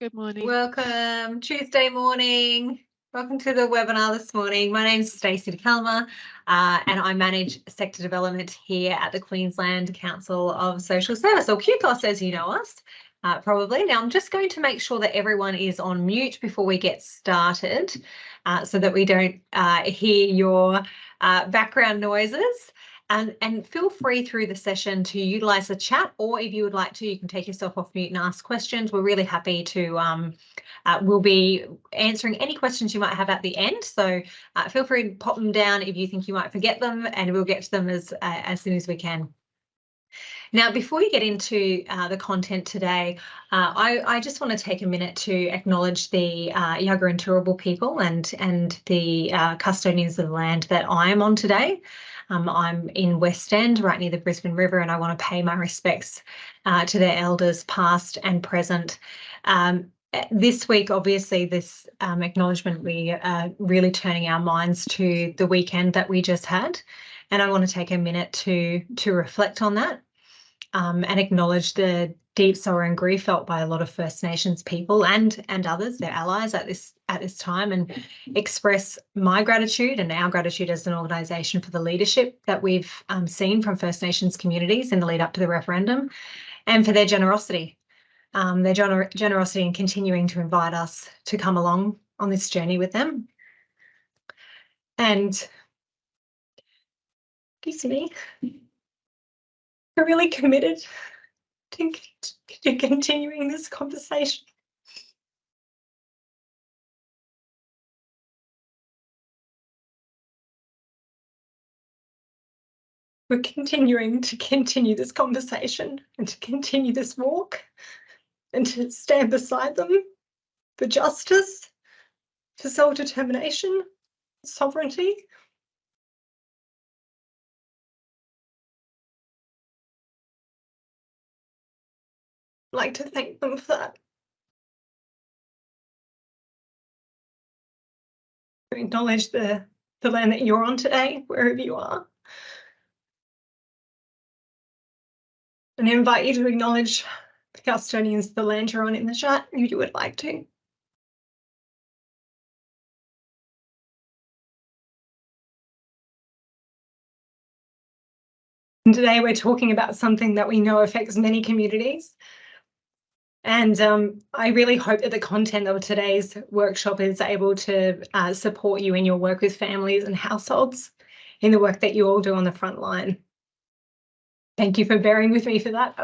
Good morning. Welcome, Tuesday morning. Welcome to the webinar this morning. My name is Stacey DeCalma and I manage sector development here at the Queensland Council of Social Service, or QCOS as you know us, probably. Now I'm just going to make sure that everyone is on mute before we get started so that we don't hear your background noises. And feel free through the session to utilise the chat, or if you would like to, you can take yourself off mute and ask questions. We're really happy to, we'll be answering any questions you might have at the end. So feel free to pop them down if you think you might forget them, and we'll get to them as soon as we can. Now, before we get into the content today, I just want to take a minute to acknowledge the Yagara and Turrbal people and the custodians of the land that I am on today. I'm in West End, right near the Brisbane River, and I want to pay my respects to their elders past and present. This week, obviously, this acknowledgement, we are really turning our minds to the weekend that we just had, and I want to take a minute to reflect on that and acknowledge the deep sorrow and grief felt by a lot of First Nations people and others, their allies at this time, and express my gratitude and our gratitude as an organisation for the leadership that we've seen from First Nations communities in the lead up to the referendum, and for their generosity in continuing to invite us to come along on this journey with them. And excuse me, we're really committed to continuing this conversation. We're continuing to continue this conversation and to continue this walk and to stand beside them for justice, for self-determination, sovereignty. I'd like to thank them for that. I acknowledge the land that you're on today, wherever you are. And I invite you to acknowledge the custodians of the land you're on in the chat if you would like to. And today we're talking about something that we know affects many communities. And I really hope that the content of today's workshop is able to support you in your work with families and households, in the work that you all do on the front line. Thank you for bearing with me for that.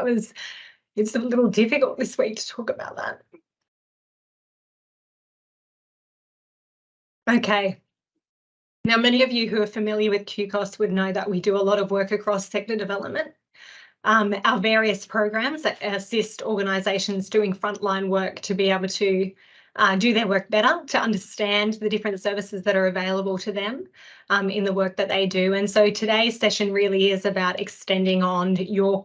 It's a little difficult this week to talk about that. Okay. Now, many of you who are familiar with QCOS would know that we do a lot of work across sector development. Our various programs that assist organisations doing frontline work to be able to do their work better, to understand the different services that are available to them in the work that they do. And so today's session really is about extending on your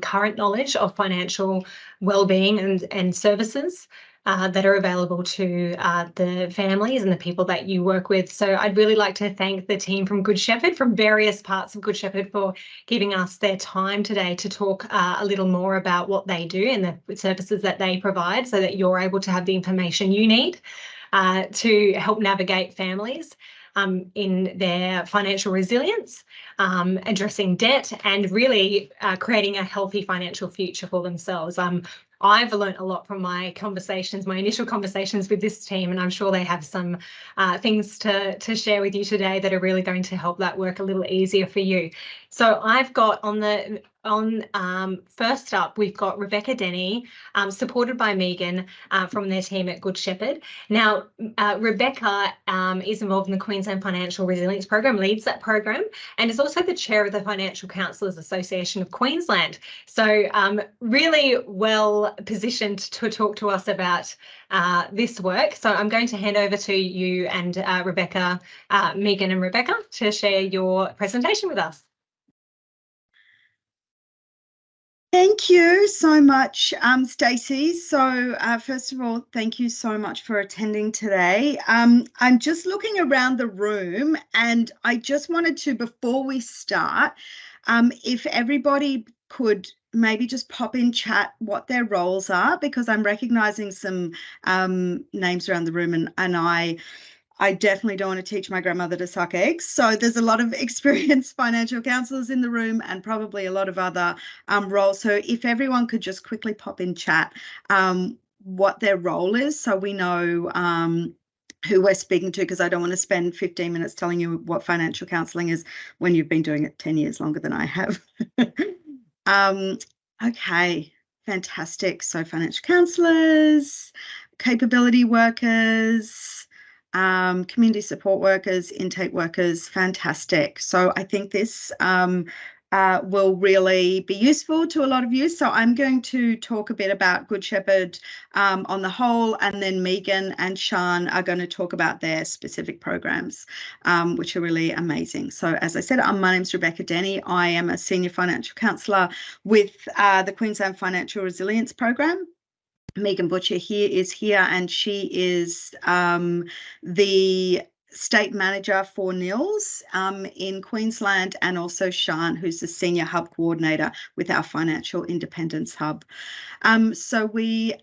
current knowledge of financial wellbeing and services that are available to the families and the people that you work with. So I'd really like to thank the team from Good Shepherd, from various parts of Good Shepherd, for giving us their time today to talk a little more about what they do and the services that they provide, so that you're able to have the information you need to help navigate families in their financial resilience, addressing debt, and really creating a healthy financial future for themselves. I've learned a lot from my initial conversations with this team, and I'm sure they have some things to share with you today that are really going to help that work a little easier for you. So I've got first up, we've got Rebecca Denny, supported by Megan from their team at Good Shepherd. Now, Rebecca is involved in the Queensland Financial Resilience Program, leads that program, and is also the chair of the Financial Counsellors Association of Queensland. So really well positioned to talk to us about this work. So I'm going to hand over to you and Megan and Rebecca, to share your presentation with us. Thank you so much, Stacey. So first of all, thank you so much for attending today. I'm just looking around the room, and I just wanted to, before we start, if everybody could maybe just pop in chat what their roles are, because I'm recognizing some names around the room, and I definitely don't want to teach my grandmother to suck eggs. So there's a lot of experienced financial counselors in the room, and probably a lot of other roles. So if everyone could just quickly pop in chat what their role is, so we know who we're speaking to, because I don't want to spend 15 minutes telling you what financial counselling is when you've been doing it 10 years longer than I have. Okay, fantastic. So financial counsellors, capability workers, community support workers, intake workers, fantastic. So I think this will really be useful to a lot of you. So I'm going to talk a bit about Good Shepherd on the whole, and then Megan and Sian are going to talk about their specific programs, which are really amazing. So as I said, my name's Rebecca Denny. I am a senior financial counsellor with the Queensland Financial Resilience Program. Megan Butcher is here, and she is the state manager for NILS in Queensland, and also Sian, who's the senior hub coordinator with our Financial Independence Hub. So we,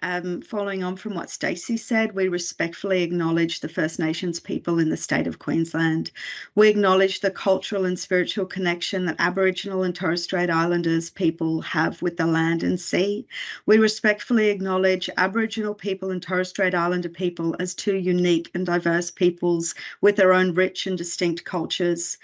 following on from what Stacey said, we respectfully acknowledge the First Nations people in the state of Queensland. We acknowledge the cultural and spiritual connection that Aboriginal and Torres Strait Islanders people have with the land and sea. We respectfully acknowledge Aboriginal people and Torres Strait Islander people as two unique and diverse peoples with their own rich and distinct cultures.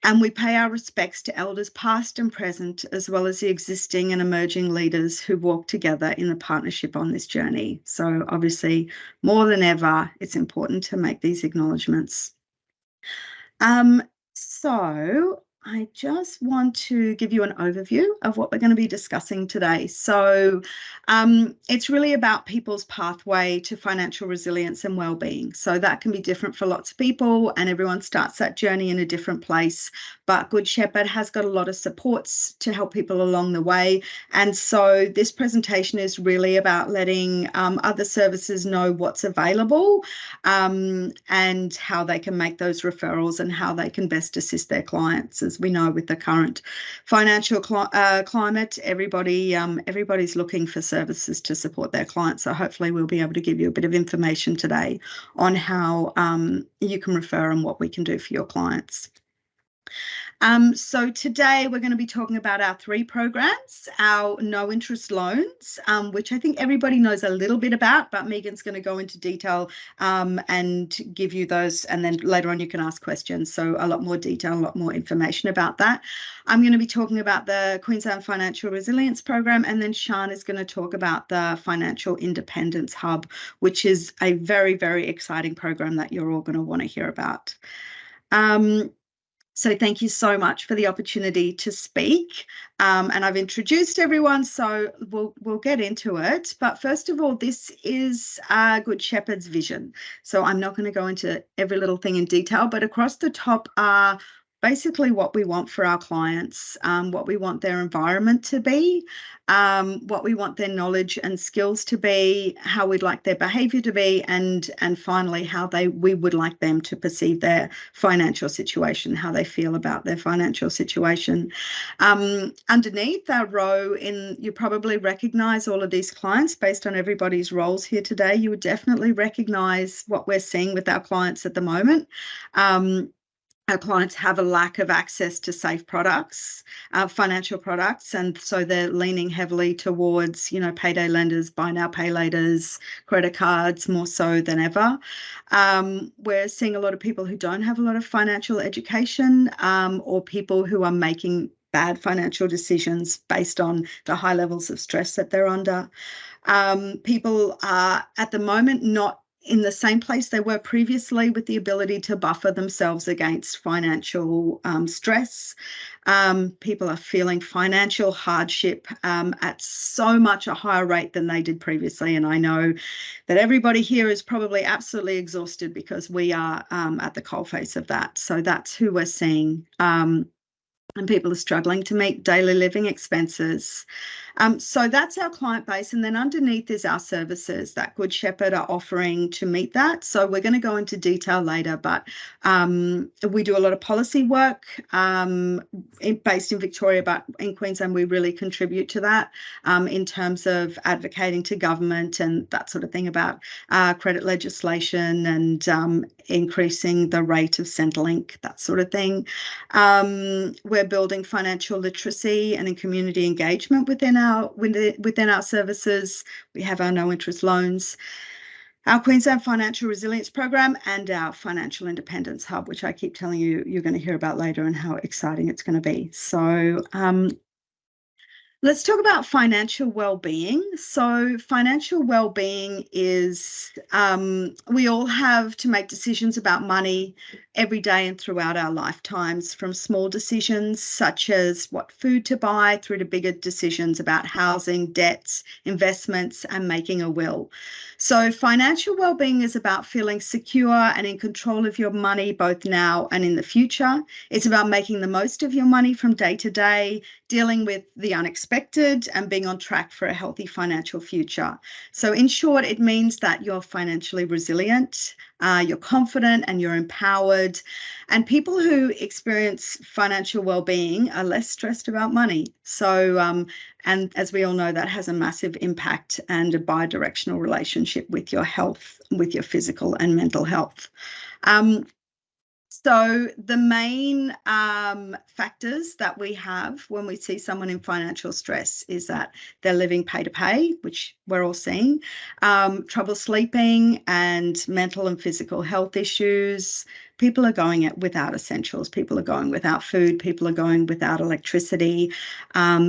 And we pay our respects to elders past and present, as well as the existing and emerging leaders who walk together in the partnership on this journey. So obviously, more than ever, it's important to make these acknowledgements. So I just want to give you an overview of what we're going to be discussing today. So it's really about people's pathway to financial resilience and wellbeing. So that can be different for lots of people, and everyone starts that journey in a different place. But Good Shepherd has got a lot of supports to help people along the way. And so this presentation is really about letting other services know what's available and how they can make those referrals and how they can best assist their clients. As we know, with the current financial climate, everybody's looking for services to support their clients. So hopefully we'll be able to give you a bit of information today on how you can refer and what we can do for your clients. So today we're going to be talking about our 3 programs, our no interest loans, which I think everybody knows a little bit about, but Megan's going to go into detail and give you those, and then later on you can ask questions. So a lot more detail, a lot more information about that. I'm going to be talking about the Queensland Financial Resilience Program, and then Sian is going to talk about the Financial Independence Hub, which is a very, very exciting program that you're all going to want to hear about. So thank you so much for the opportunity to speak. And I've introduced everyone, so we'll get into it. But first of all, this is Good Shepherd's vision. So I'm not going to go into every little thing in detail, but across the top are basically what we want for our clients, what we want their environment to be, what we want their knowledge and skills to be, how we'd like their behaviour to be, and finally how we would like them to perceive their financial situation, how they feel about their financial situation. Underneath our row, you probably recognise all of these clients based on everybody's roles here today. You would definitely recognise what we're seeing with our clients at the moment. Our clients have a lack of access to safe products, financial products, and so they're leaning heavily towards, payday lenders, buy now, pay laters, credit cards, more so than ever. We're seeing a lot of people who don't have a lot of financial education, or people who are making bad financial decisions based on the high levels of stress that they're under. People are at the moment not in the same place they were previously with the ability to buffer themselves against financial stress. People are feeling financial hardship at so much a higher rate than they did previously. And I know that everybody here is probably absolutely exhausted because we are at the coalface of that. So that's who we're seeing and people are struggling to meet daily living expenses. So that's our client base. And then underneath is our services that Good Shepherd are offering to meet that. So we're going to go into detail later, but we do a lot of policy work based in Victoria, but in Queensland, we really contribute to that in terms of advocating to government and that sort of thing about credit legislation and increasing the rate of Centrelink, that sort of thing. We're building financial literacy and in community engagement within our services. We have our no interest loans, our Queensland Financial Resilience Program, and our Financial Independence Hub, which I keep telling you you're going to hear about later and how exciting it's going to be. So let's talk about financial well-being. So financial well-being is we all have to make decisions about money every day and throughout our lifetimes, from small decisions such as what food to buy through to bigger decisions about housing, debts, investments, and making a will. So financial well-being is about feeling secure and in control of your money both now and in the future. It's about making the most of your money from day to day, dealing with the unexpected, and being on track for a healthy financial future. So in short, it means that you're financially resilient, you're confident, and you're empowered. And people who experience financial well-being are less stressed about money. So, and as we all know, that has a massive impact and a bi-directional relationship with your health, with your physical and mental health. So the main factors that we have when we see someone in financial stress is that they're living pay to pay, which we're all seeing, trouble sleeping and mental and physical health issues. People are going without essentials. People are going without food. People are going without electricity.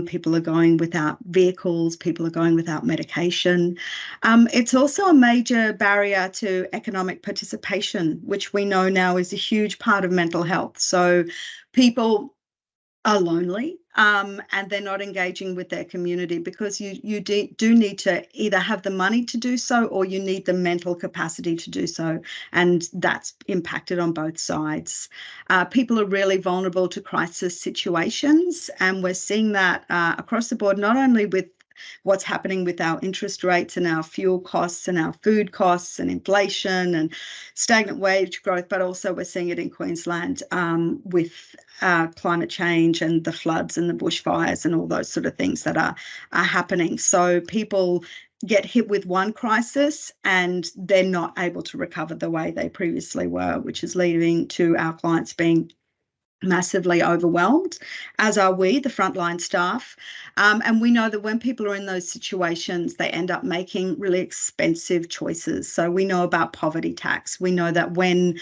People are going without vehicles. People are going without medication. It's also a major barrier to economic participation, which we know now is a huge part of mental health. So people are lonely and they're not engaging with their community because you do need to either have the money to do so or you need the mental capacity to do so, and that's impacted on both sides. People are really vulnerable to crisis situations, and we're seeing that across the board, not only with what's happening with our interest rates and our fuel costs and our food costs and inflation and stagnant wage growth, but also we're seeing it in Queensland with climate change and the floods and the bushfires and all those sort of things that are happening. So people get hit with one crisis and they're not able to recover the way they previously were, which is leading to our clients being massively overwhelmed, as are we, the frontline staff. And we know that when people are in those situations, they end up making really expensive choices. So we know about poverty tax. We know that when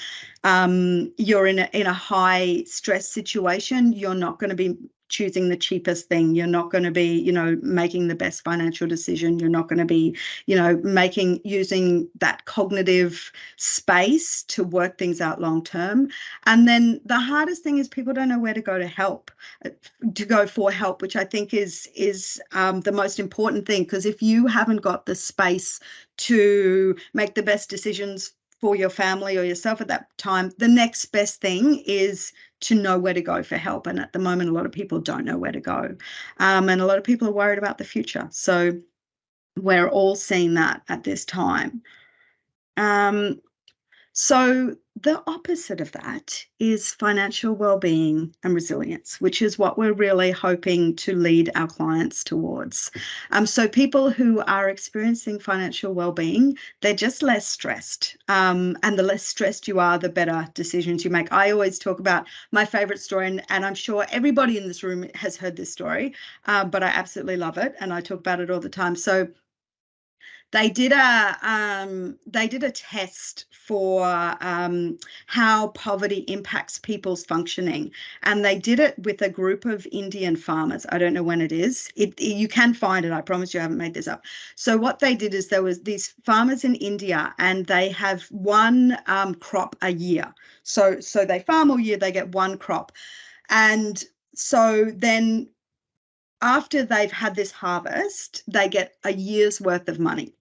you're in a high stress situation, you're not going to be choosing the cheapest thing. You're not going to be, making the best financial decision. You're not going to be, using that cognitive space to work things out long term. And then the hardest thing is people don't know where to go for help, which I think is the most important thing, because if you haven't got the space to make the best decisions for your family or yourself at that time, the next best thing is to know where to go for help. And at the moment, a lot of people don't know where to go. And a lot of people are worried about the future. So we're all seeing that at this time. So the opposite of that is financial well-being and resilience, which is what we're really hoping to lead our clients towards. So people who are experiencing financial well-being, they're just less stressed. And the less stressed you are, the better decisions you make. I always talk about my favorite story, and I'm sure everybody in this room has heard this story, but I absolutely love it. And I talk about it all the time. So they did a test for how poverty impacts people's functioning, and they did it with a group of Indian farmers. I don't know when it is. You can find it. I promise you, I haven't made this up. So what they did is there was these farmers in India, and they have one crop a year. So they farm all year. They get one crop, and so then after they've had this harvest, they get a year's worth of money.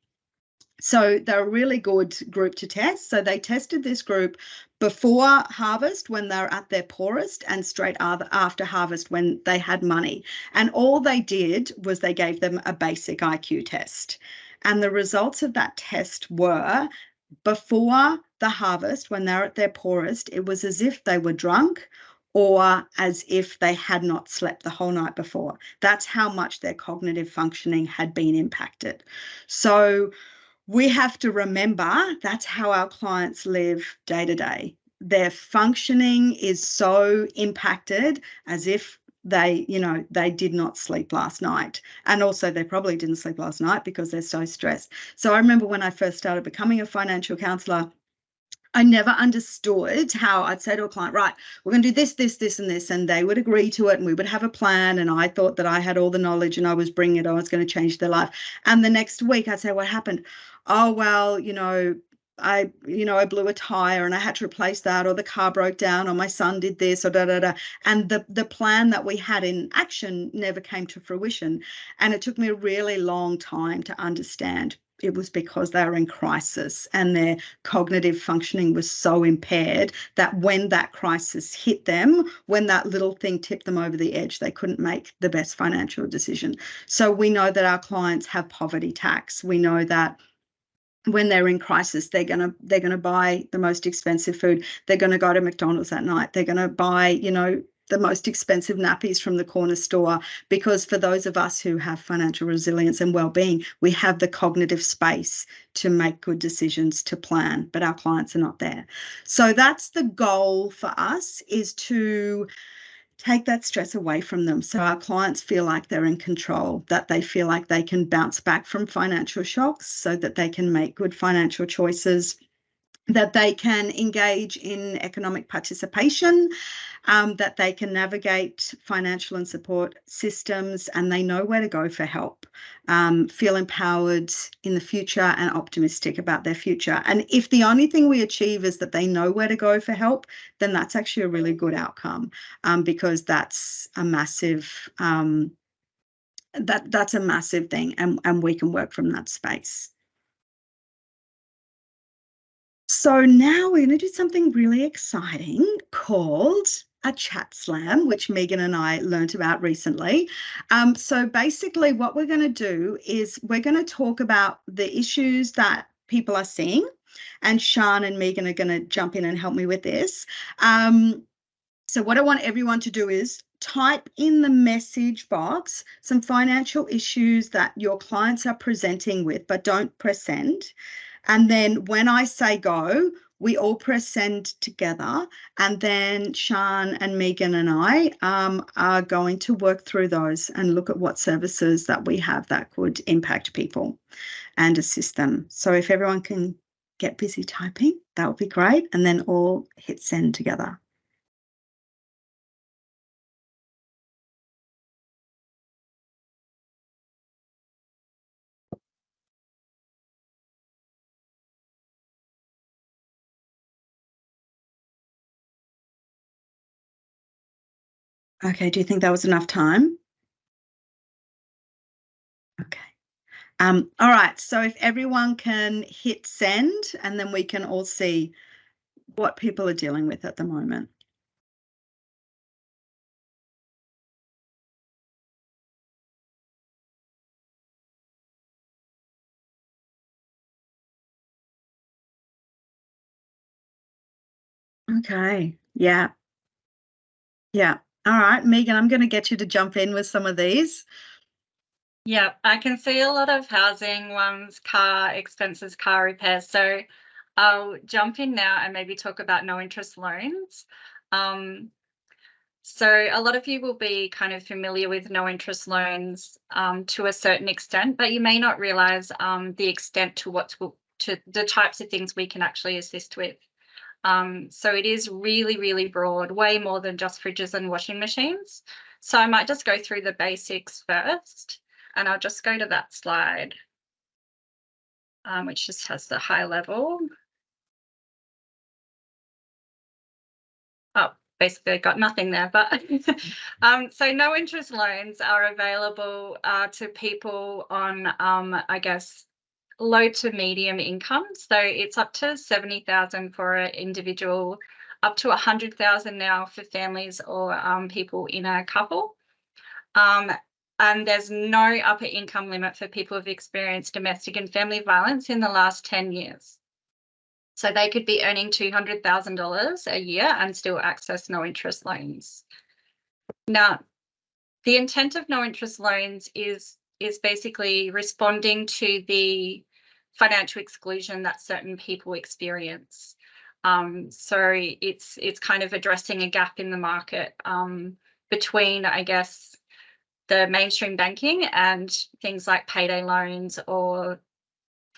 So they're a really good group to test. So they tested this group before harvest when they're at their poorest and straight after harvest when they had money. And all they did was they gave them a basic IQ test. And the results of that test were before the harvest, when they're at their poorest, it was as if they were drunk or as if they had not slept the whole night before. That's how much their cognitive functioning had been impacted. So we have to remember that's how our clients live day to day. Their functioning is so impacted as if they did not sleep last night. And also they probably didn't sleep last night because they're so stressed. So I remember when I first started becoming a financial counsellor, I never understood how I'd say to a client, right, we're going to do this, this, this, and this, and they would agree to it and we would have a plan. And I thought that I had all the knowledge and I was bringing it, I was going to change their life. And the next week I'd say, what happened? Oh, well, I blew a tire and I had to replace that, or the car broke down, or my son did this, or da, da, da. And the plan that we had in action never came to fruition. And it took me a really long time to understand it was because they were in crisis and their cognitive functioning was so impaired that when that crisis hit them, when that little thing tipped them over the edge, they couldn't make the best financial decision. So we know that our clients have poverty tax. We know that when they're in crisis, they're gonna buy the most expensive food. They're gonna go to McDonald's at night. They're gonna buy, the most expensive nappies from the corner store, because for those of us who have financial resilience and well-being, we have the cognitive space to make good decisions, to plan, but our clients are not there. So that's the goal for us, is to take that stress away from them so our clients feel like they're in control, that they feel like they can bounce back from financial shocks so that they can make good financial choices, that they can engage in economic participation, that they can navigate financial and support systems, and they know where to go for help, feel empowered in the future and optimistic about their future. And if the only thing we achieve is that they know where to go for help, then that's actually a really good outcome, because that's a massive that's a massive thing, and we can work from that space. So now we're going to do something really exciting called a chat slam, which Megan and I learnt about recently. So basically what we're going to do is we're going to talk about the issues that people are seeing, and Sian and Megan are going to jump in and help me with this. So what I want everyone to do is type in the message box some financial issues that your clients are presenting with, but don't press send. And then when I say go, we all press send together. And then Sian and Megan and I are going to work through those and look at what services that we have that could impact people and assist them. So if everyone can get busy typing, that would be great. And then all hit send together. Okay, do you think that was enough time? Okay. All right, so if everyone can hit send, and then we can all see what people are dealing with at the moment. Okay, yeah. Yeah. All right, Megan, I'm going to get you to jump in with some of these. Yeah, I can see a lot of housing ones, car expenses, car repairs. So I'll jump in now and maybe talk about no interest loans. So a lot of you will be kind of familiar with no interest loans to a certain extent, but you may not realize the extent to the types of things we can actually assist with. So it is really, really broad, way more than just fridges and washing machines. So I might just go through the basics first, and I'll just go to that slide, which just has the high level. Oh, basically I got nothing there, but so no interest loans are available to people on, I guess, low to medium income. So it's up to 70,000 for an individual, up to 100,000 now for families or people in a couple. And there's no upper income limit for people who've experienced domestic and family violence in the last 10 years. So they could be earning $200,000 a year and still access no interest loans. Now, the intent of no interest loans is basically responding to the financial exclusion that certain people experience. So it's kind of addressing a gap in the market between, I guess, the mainstream banking and things like payday loans or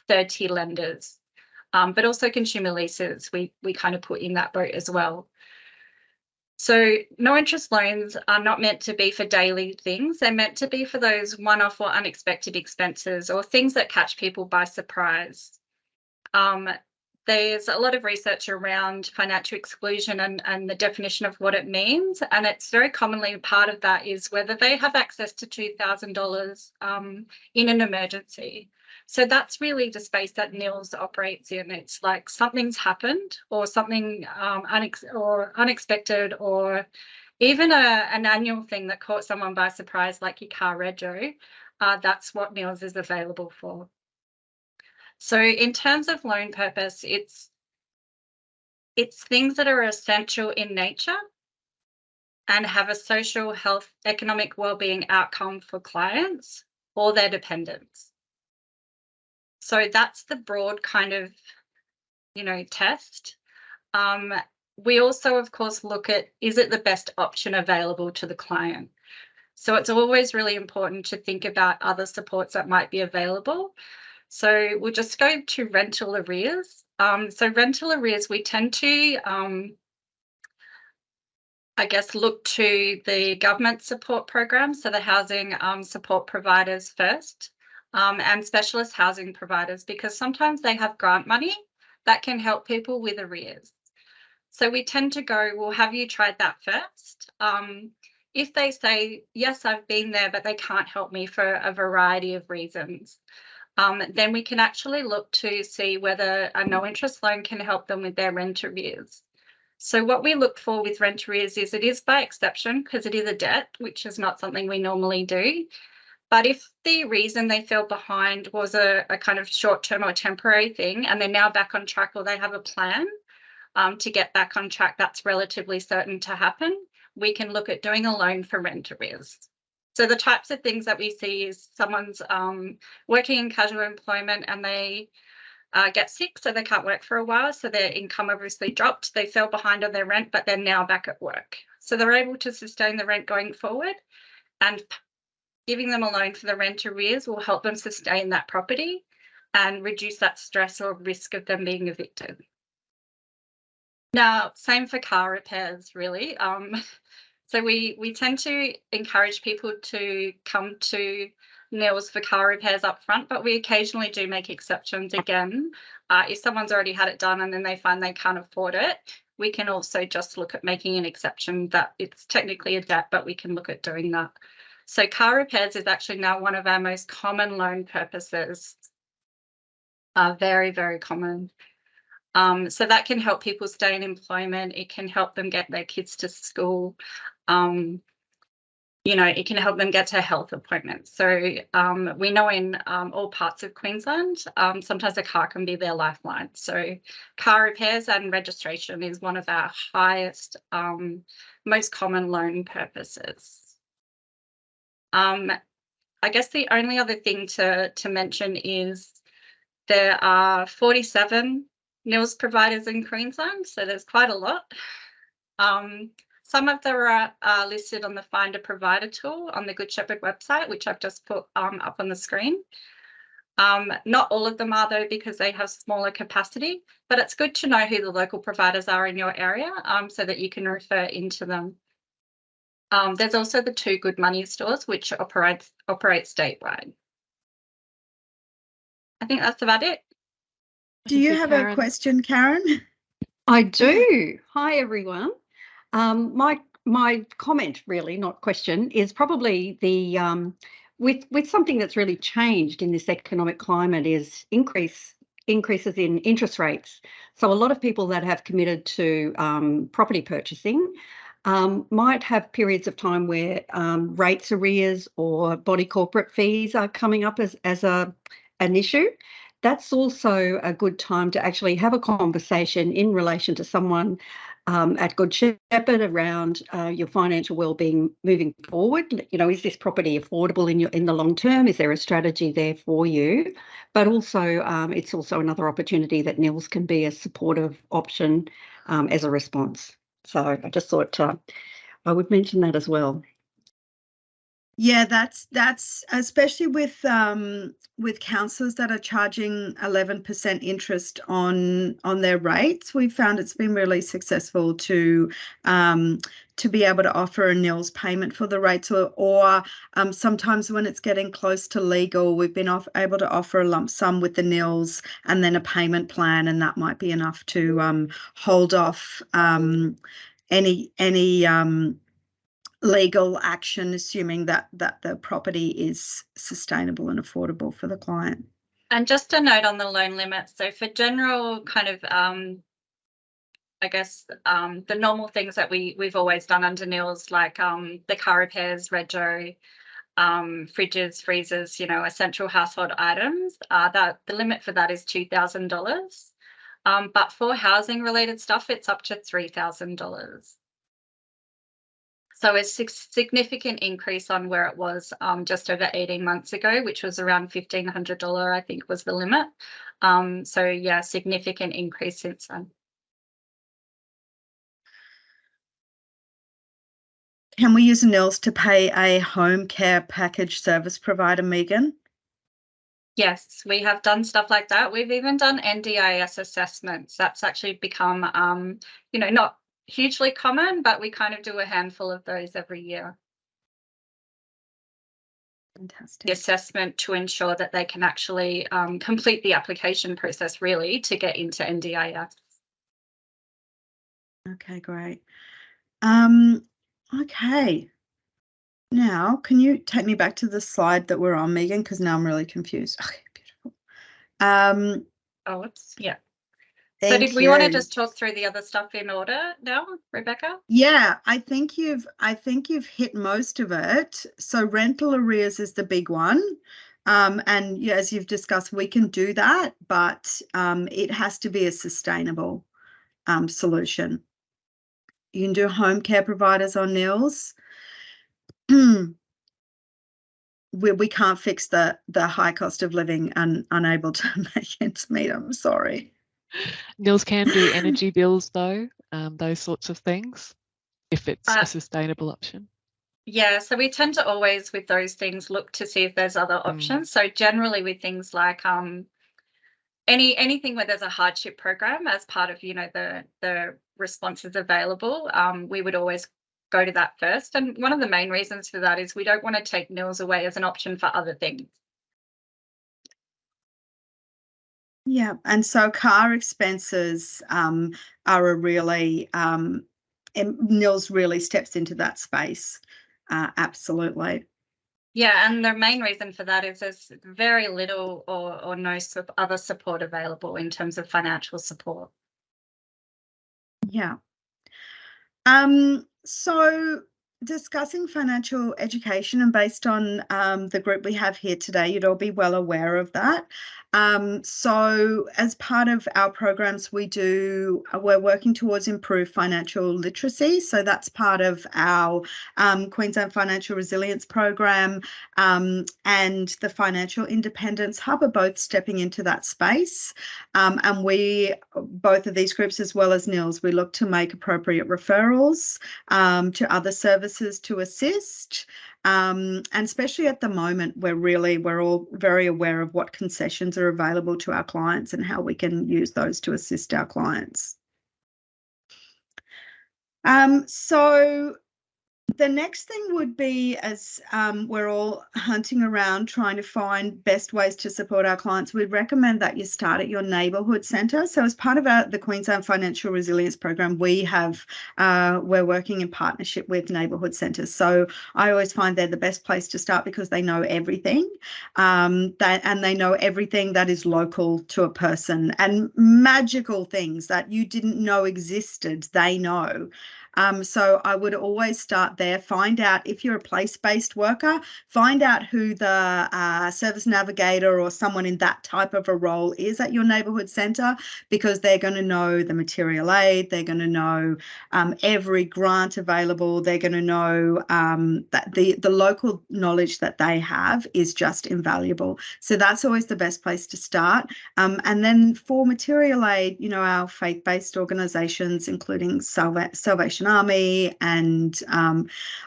third-tier lenders, but also consumer leases. We kind of put in that boat as well. So no interest loans are not meant to be for daily things. They're meant to be for those one-off or unexpected expenses or things that catch people by surprise. There's a lot of research around financial exclusion and the definition of what it means. And it's very commonly part of that is whether they have access to $2,000 in an emergency. So that's really the space that NILS operates in. It's like something's happened or something unexpected, or even an annual thing that caught someone by surprise, like your car rego. That's what NILS is available for. So in terms of loan purpose, it's things that are essential in nature and have a social, health, economic well-being outcome for clients or their dependents. So that's the broad kind of, test. We also, of course, look at, is it the best option available to the client? So it's always really important to think about other supports that might be available. So we'll just go to rental arrears. So rental arrears, we tend to, look to the government support programs, so the housing support providers first, and specialist housing providers, because sometimes they have grant money that can help people with arrears. So we tend to go, well, have you tried that first? If they say, yes, I've been there, but they can't help me for a variety of reasons, then we can actually look to see whether a no interest loan can help them with their rent arrears. So what we look for with rent arrears is it is by exception because it is a debt, which is not something we normally do. But if the reason they fell behind was a kind of short-term or temporary thing, and they're now back on track or they have a plan to get back on track, that's relatively certain to happen, we can look at doing a loan for rent arrears. So the types of things that we see is someone's working in casual employment and they get sick, so they can't work for a while, so their income obviously dropped. They fell behind on their rent, but they're now back at work. So they're able to sustain the rent going forward, and giving them a loan for the rent arrears will help them sustain that property and reduce that stress or risk of them being evicted. Now, same for car repairs, really. So we tend to encourage people to come to NILS for car repairs up front, but we occasionally do make exceptions again. If someone's already had it done and then they find they can't afford it, we can also just look at making an exception that it's technically a debt, but we can look at doing that. So car repairs is actually now one of our most common loan purposes. Very, very common. So that can help people stay in employment. It can help them get their kids to school. It can help them get to health appointments. So we know in all parts of Queensland, sometimes a car can be their lifeline. So car repairs and registration is one of our highest, most common loan purposes. I guess the only other thing to mention is there are 47 NILS providers in Queensland, so there's quite a lot. Some of them are listed on the Find a Provider tool on the Good Shepherd website, which I've just put up on the screen. Not all of them are, though, because they have smaller capacity, but it's good to know who the local providers are in your area so that you can refer into them. There's also the 2 Good Money stores, which operate statewide. I think that's about it. Do you have a question, Karen? I do. Hi, everyone. My comment, really, not question, is probably the with something that's really changed in this economic climate is increases in interest rates. So a lot of people that have committed to property purchasing might have periods of time where rates arrears or body corporate fees are coming up as an issue. That's also a good time to actually have a conversation in relation to someone at Good Shepherd around your financial wellbeing moving forward. You know, is this property affordable in the long term? Is there a strategy there for you? But also, it's also another opportunity that NILS can be a supportive option as a response. So I just thought I would mention that as well. Yeah, that's especially with councillors that are charging 11% interest on their rates. We've found it's been really successful to be able to offer a NILS payment for the rates, or sometimes when it's getting close to legal, we've been able to offer a lump sum with the NILS and then a payment plan, and that might be enough to hold off any legal action, assuming that the property is sustainable and affordable for the client. And just a note on the loan limit. So for general kind of, I guess, the normal things that we've always done under NILS, like the car repairs, rego, fridges, freezers, you know, essential household items, that the limit for that is $2,000. But for housing related stuff, it's up to $3,000. So it's a significant increase on where it was just over 18 months ago, which was around $1,500, I think was the limit. So yeah, significant increase since then. Can we use NILS to pay a home care package service provider, Megan? Yes, we have done stuff like that. We've even done NDIS assessments. That's actually become, you know, not hugely common, but we kind of do a handful of those every year. Fantastic. The assessment to ensure that they can actually complete the application process really to get into NDIS. Okay, great. Okay. Now, can you take me back to the slide that we're on, Megan? Because now I'm really confused. Okay, beautiful. Oh, whoops. Yeah. So did we want to just talk through the other stuff in order now, Rebecca? Yeah, I think you've hit most of it. So rental arrears is the big one. And yeah, as you've discussed, we can do that, but it has to be a sustainable solution. You can do home care providers on NILS. We can't fix the high cost of living and unable to make ends meet. I'm sorry. NILS can do energy bills though, those sorts of things, if it's a sustainable option. Yeah, so we tend to always, with those things, look to see if there's other options. So generally with things like anything where there's a hardship program as part of, you know, the responses available, we would always go to that first. And one of the main reasons for that is we don't want to take NILS away as an option for other things. Yeah, and so car expenses are a really, NILS really steps into that space, absolutely. Yeah, and the main reason for that is there's very little or no other support available in terms of financial support. Yeah. So discussing financial education, and based on the group we have here today, you'd all be well aware of that. So as part of our programs, we're working towards improved financial literacy. So that's part of our Queensland Financial Resilience Program, and the Financial Independence Hub are both stepping into that space. And both of these groups, as well as NILS, we look to make appropriate referrals to other services to assist. And especially at the moment, we're all very aware of what concessions are available to our clients and how we can use those to assist our clients. So The next thing would be, as we're all hunting around trying to find best ways to support our clients, we'd recommend that you start at your neighbourhood centre. So as part of the Queensland Financial Resilience Program, we're working in partnership with neighbourhood centres. So I always find they're the best place to start because they know everything, and they know everything that is local to a person, and magical things that you didn't know existed, they know. So I would always start there. Find out, if you're a place-based worker, find out who the service navigator or someone in that type of a role is at your neighbourhood centre, because they're going to know the material aid, they're going to know every grant available, they're going to know that the local knowledge that they have is just invaluable. So that's always the best place to start. And then for material aid, you know, our faith-based organisations, including Salvation Army, and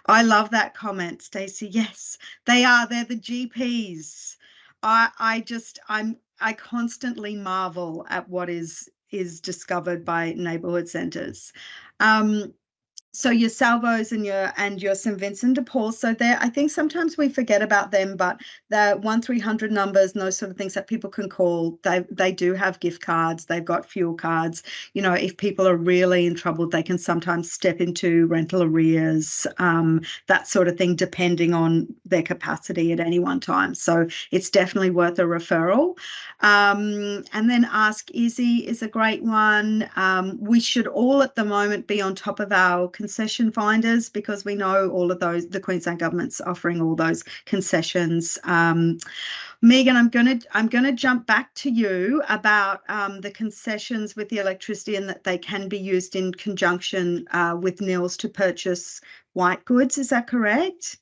I love that comment, Stacey. Yes, they are. They're the GPs. I constantly marvel at what is discovered by neighbourhood centres. So your Salvos and your St Vincent de Paul. So there, I think sometimes we forget about them, but the 1300 numbers and those sort of things that people can call, they do have gift cards. They've got fuel cards. You know, if people are really in trouble, they can sometimes step into rental arrears, that sort of thing, depending on their capacity at any one time. So it's definitely worth a referral. And then Ask Izzy is a great one. We should all at the moment be on top of our concession finders, because we know all of those, the Queensland government's offering all those concessions. Megan, I'm gonna jump back to you about the concessions with the electricity, and that they can be used in conjunction with NILS to purchase white goods. Is that correct?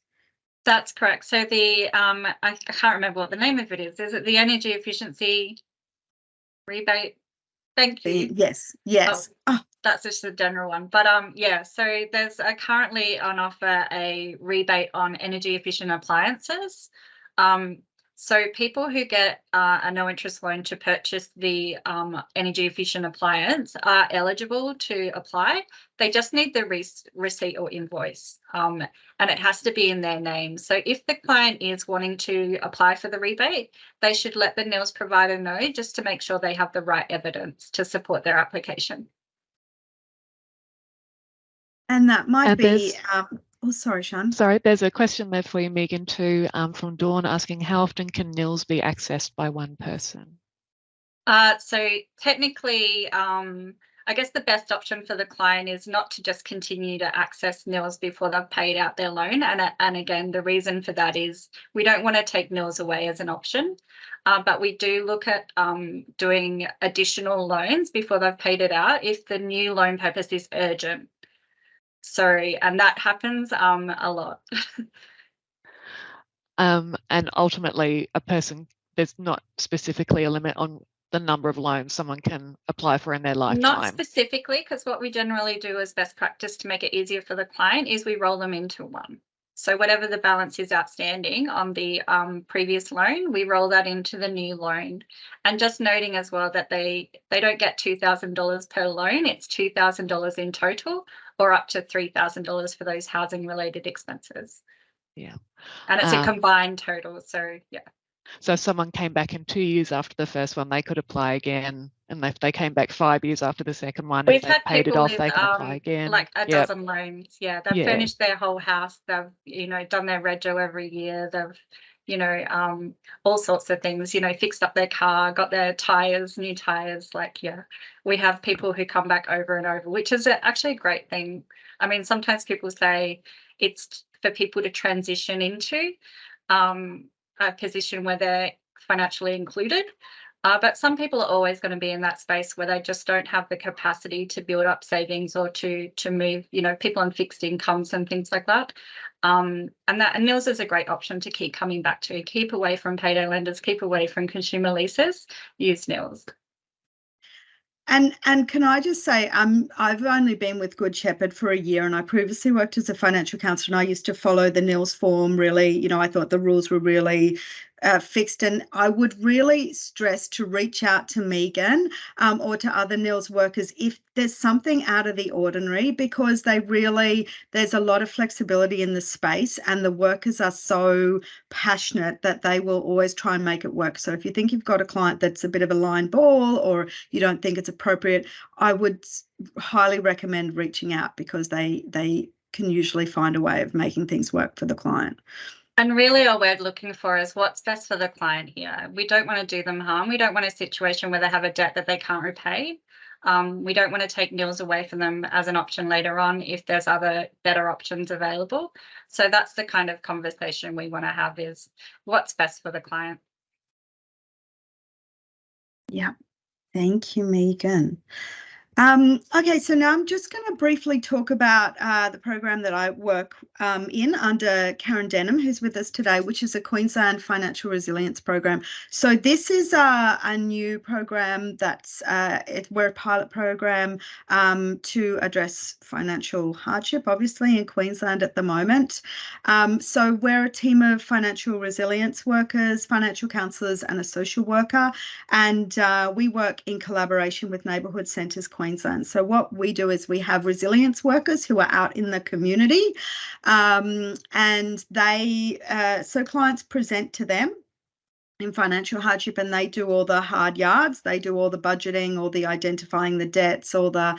That's correct. So the I can't remember what the name of it is. Is it the energy efficiency rebate? Thank you. Yes. Oh. That's just the general one. But yeah, so there's currently on offer a rebate on energy efficient appliances. So people who get a no interest loan to purchase the energy efficient appliance are eligible to apply. They just need the receipt or invoice, and it has to be in their name. So if the client is wanting to apply for the rebate, they should let the NILS provider know, just to make sure they have the right evidence to support their application. And that might be, oh, sorry, Sean. Sorry, there's a question there for you, Megan, too, from Dawn, asking how often can NILS be accessed by one person? So technically, I guess the best option for the client is not to just continue to access NILS before they've paid out their loan. And again, the reason for that is we don't want to take NILS away as an option, but we do look at doing additional loans before they've paid it out if the new loan purpose is urgent. Sorry, and that happens a lot. And ultimately, a person, there's not specifically a limit on the number of loans someone can apply for in their lifetime. Not specifically, because what we generally do as best practice to make it easier for the client is we roll them into one. So whatever the balance is outstanding on the previous loan, we roll that into the new loan. And just noting as well that they don't get $2,000 per loan, it's $2,000 in total, or up to $3,000 for those housing related expenses. Yeah. And it's a combined total. So yeah. So if someone came back in 2 years after the first one, they could apply again. And if they came back 5 years after the second one, We've if they paid it off, they can apply again. Like a dozen loans. Yeah. They've furnished their whole house. They've, you know, done their rego every year. They've, you know, all sorts of things, you know, fixed up their car, got their tires, new tires. Like, yeah, we have people who come back over and over, which is actually a great thing. I mean, sometimes people say it's for people to transition into a position where they're financially included. But some people are always going to be in that space where they just don't have the capacity to build up savings or to move, you know, people on fixed incomes and things like that. And NILS is a great option to keep coming back to. Keep away from payday lenders, keep away from consumer leases, use NILS. And can I just say, I've only been with Good Shepherd for a year, and I previously worked as a financial counsellor, and I used to follow the NILS form really. You know, I thought the rules were really fixed. And I would really stress to reach out to Megan or to other NILS workers if there's something out of the ordinary, because there's a lot of flexibility in the space, and the workers are so passionate that they will always try and make it work. So if you think you've got a client that's a bit of a line ball, or you don't think it's appropriate, I would highly recommend reaching out, because they can usually find a way of making things work for the client. And really all we're looking for is what's best for the client here. We don't want to do them harm. We don't want a situation where they have a debt that they can't repay. We don't want to take NILS away from them as an option later on if there's other better options available. So that's the kind of conversation we want to have, is what's best for the client. Yeah, thank you, Megan. Okay, so now I'm just going to briefly talk about the program that I work in under Karen Denham, who's with us today, which is a Queensland Financial Resilience Program. So this is a new program that's we're a pilot program to address financial hardship, obviously, in Queensland at the moment. So we're a team of financial resilience workers, financial counsellors, and a social worker, and we work in collaboration with Neighbourhood Centres Queensland. So what we do is we have resilience workers who are out in the community, and so clients present to them in financial hardship, and they do all the hard yards. They do all the budgeting, all the identifying the debts, all the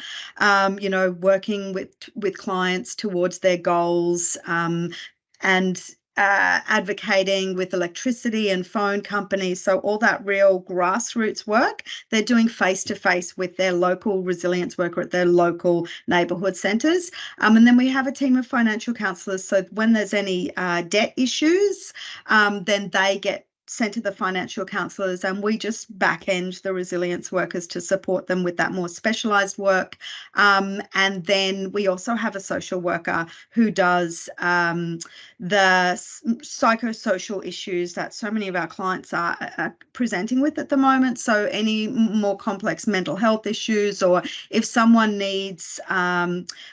working with clients towards their goals, and advocating with electricity and phone companies. So all that real grassroots work they're doing face-to-face with their local resilience worker at their local neighbourhood centres. And then we have a team of financial counsellors. So when there's any debt issues, then they get sent to the financial counsellors, and we just back end the resilience workers to support them with that more specialised work. And then we also have a social worker who does the psychosocial issues that so many of our clients are presenting with at the moment. So any more complex mental health issues, or if someone needs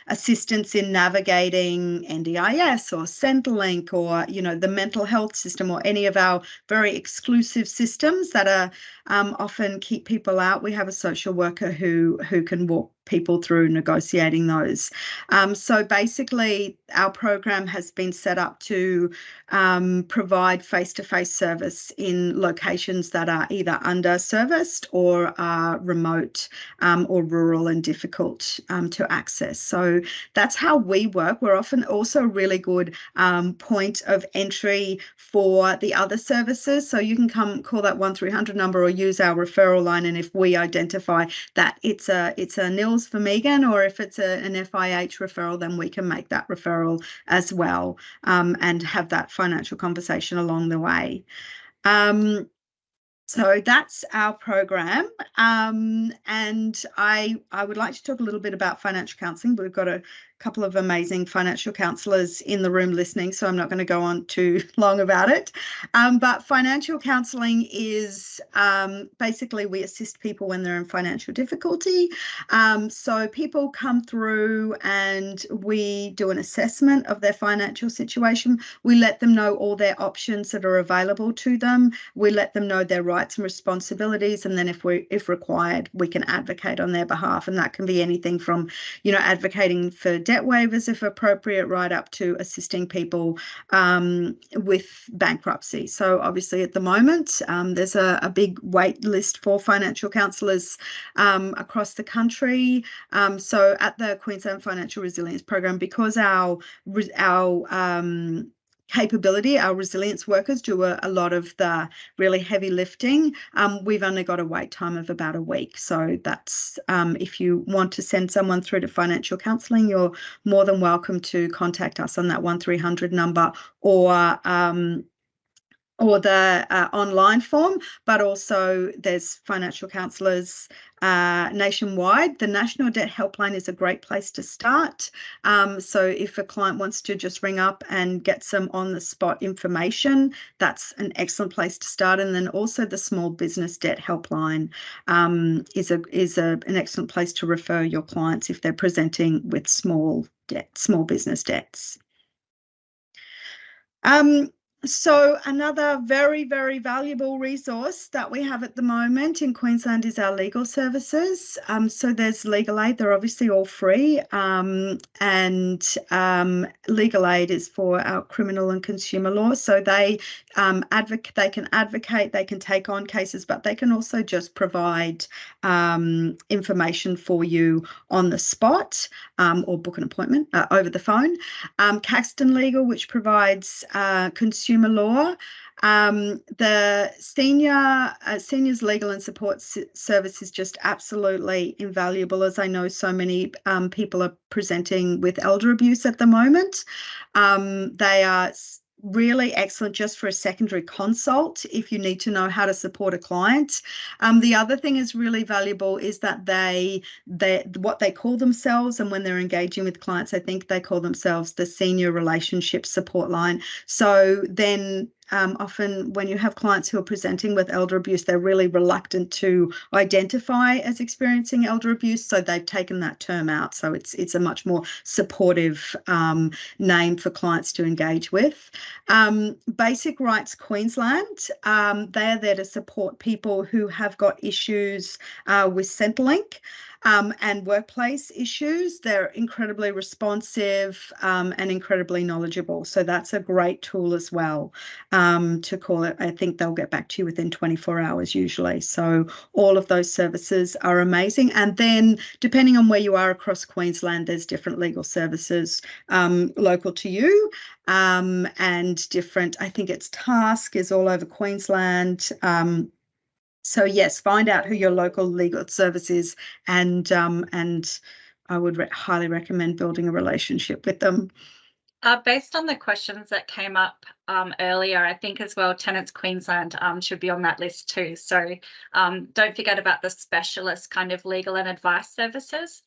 assistance in navigating NDIS or Centrelink, or the mental health system, or any of our very exclusive systems that are often keep people out, we have a social worker who can walk people through negotiating those. So basically our program has been set up to provide face-to-face service in locations that are either under-serviced or are remote or rural and difficult to access. So that's how we work. We're often also a really good point of entry for the other services. So you can come call that 1300 number or use our referral line, and if we identify that it's a NILS for Megan, or if it's an FIH referral, then we can make that referral as well, and have that financial conversation along the way. So that's our program, and I would like to talk a little bit about financial counselling. We've got a couple of amazing financial counsellors in the room listening, so I'm not going to go on too long about it. But financial counselling is basically we assist people when they're in financial difficulty. So people come through and we do an assessment of their financial situation. We let them know all their options that are available to them. We let them know their rights and responsibilities, and then if required, we can advocate on their behalf, and that can be anything from advocating for debt waivers if appropriate, right up to assisting people with bankruptcy. So obviously at the moment there's a big wait list for financial counsellors across the country. So at the Queensland Financial Resilience Program, because our capability, our resilience workers do a lot of the really heavy lifting, we've only got a wait time of about a week. So that's if you want to send someone through to financial counselling, you're more than welcome to contact us on that 1300 number, or the online form, but also there's financial counsellors nationwide. The National Debt Helpline is a great place to start. So if a client wants to just ring up and get some on-the-spot information, that's an excellent place to start. And then also the Small Business Debt Helpline is an excellent place to refer your clients if they're presenting with small business debts. So another very, very valuable resource that we have at the moment in Queensland is our legal services. So there's legal aid, they're obviously all free. Legal aid is for our criminal and consumer law. So they can advocate, they can take on cases, but they can also just provide information for you on the spot, or book an appointment over the phone. Caxton Legal, which provides consumer law. The seniors legal and support service is just absolutely invaluable, as I know so many people are presenting with elder abuse at the moment. They are really excellent just for a secondary consult if you need to know how to support a client. The other thing is really valuable is that they what they call themselves, and when they're engaging with clients, I think they call themselves the senior relationship support line. So then often when you have clients who are presenting with elder abuse, they're really reluctant to identify as experiencing elder abuse, so they've taken that term out. So it's a much more supportive name for clients to engage with. Basic Rights Queensland, they are there to support people who have got issues with Centrelink and workplace issues. They're incredibly responsive and incredibly knowledgeable. So that's a great tool as well to call it. I think they'll get back to you within 24 hours usually. So all of those services are amazing. And then depending on where you are across Queensland, there's different legal services local to you and different, I think it's Task is all over Queensland. So yes, find out who your local legal service is, and I would highly recommend building a relationship with them. Based on the questions that came up earlier, I think as well Tenants Queensland should be on that list too. So don't forget about the specialist kind of legal and advice services.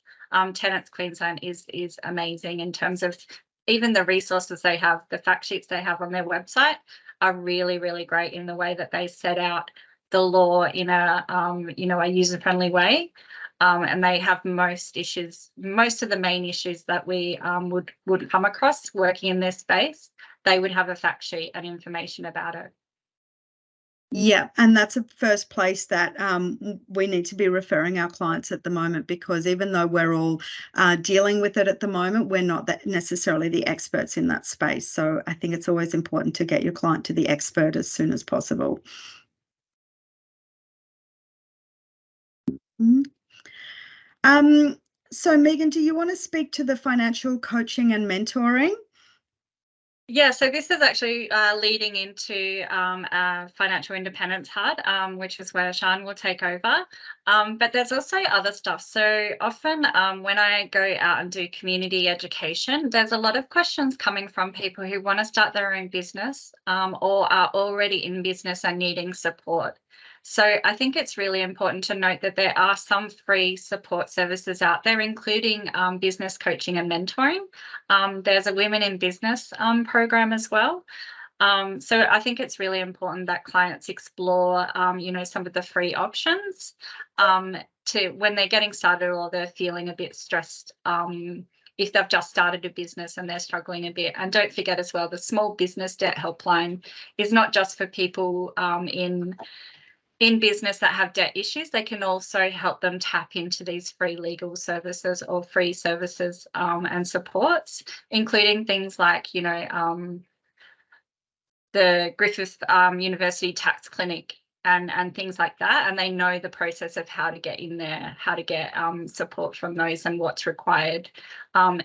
Tenants Queensland is amazing in terms of even the resources they have, the fact sheets they have on their website are really, really great in the way that they set out the law in a a user-friendly way, and they have most of the main issues that we would come across working in this space. They would have a fact sheet and information about it. Yeah, and that's a first place that we need to be referring our clients at the moment, because even though we're all dealing with it at the moment, we're not necessarily the experts in that space. So I think it's always important to get your client to the expert as soon as possible. So Megan, do you want to speak to the financial coaching and mentoring? Yeah, so this is actually leading into our Financial Independence HUD, which is where Sian will take over. But there's also other stuff. So often when I go out and do community education, there's a lot of questions coming from people who want to start their own business or are already in business and needing support. So I think it's really important to note that there are some free support services out there, including business coaching and mentoring. There's a Women in Business program as well. So I think it's really important that clients explore, some of the free options to when they're getting started or they're feeling a bit stressed. If they've just started a business and they're struggling a bit. And don't forget as well, the Small Business Debt Helpline is not just for people in business that have debt issues. They can also help them tap into these free legal services or free services and supports, including things like, the Griffith University Tax Clinic and things like that. And they know the process of how to get in there, how to get support from those and what's required,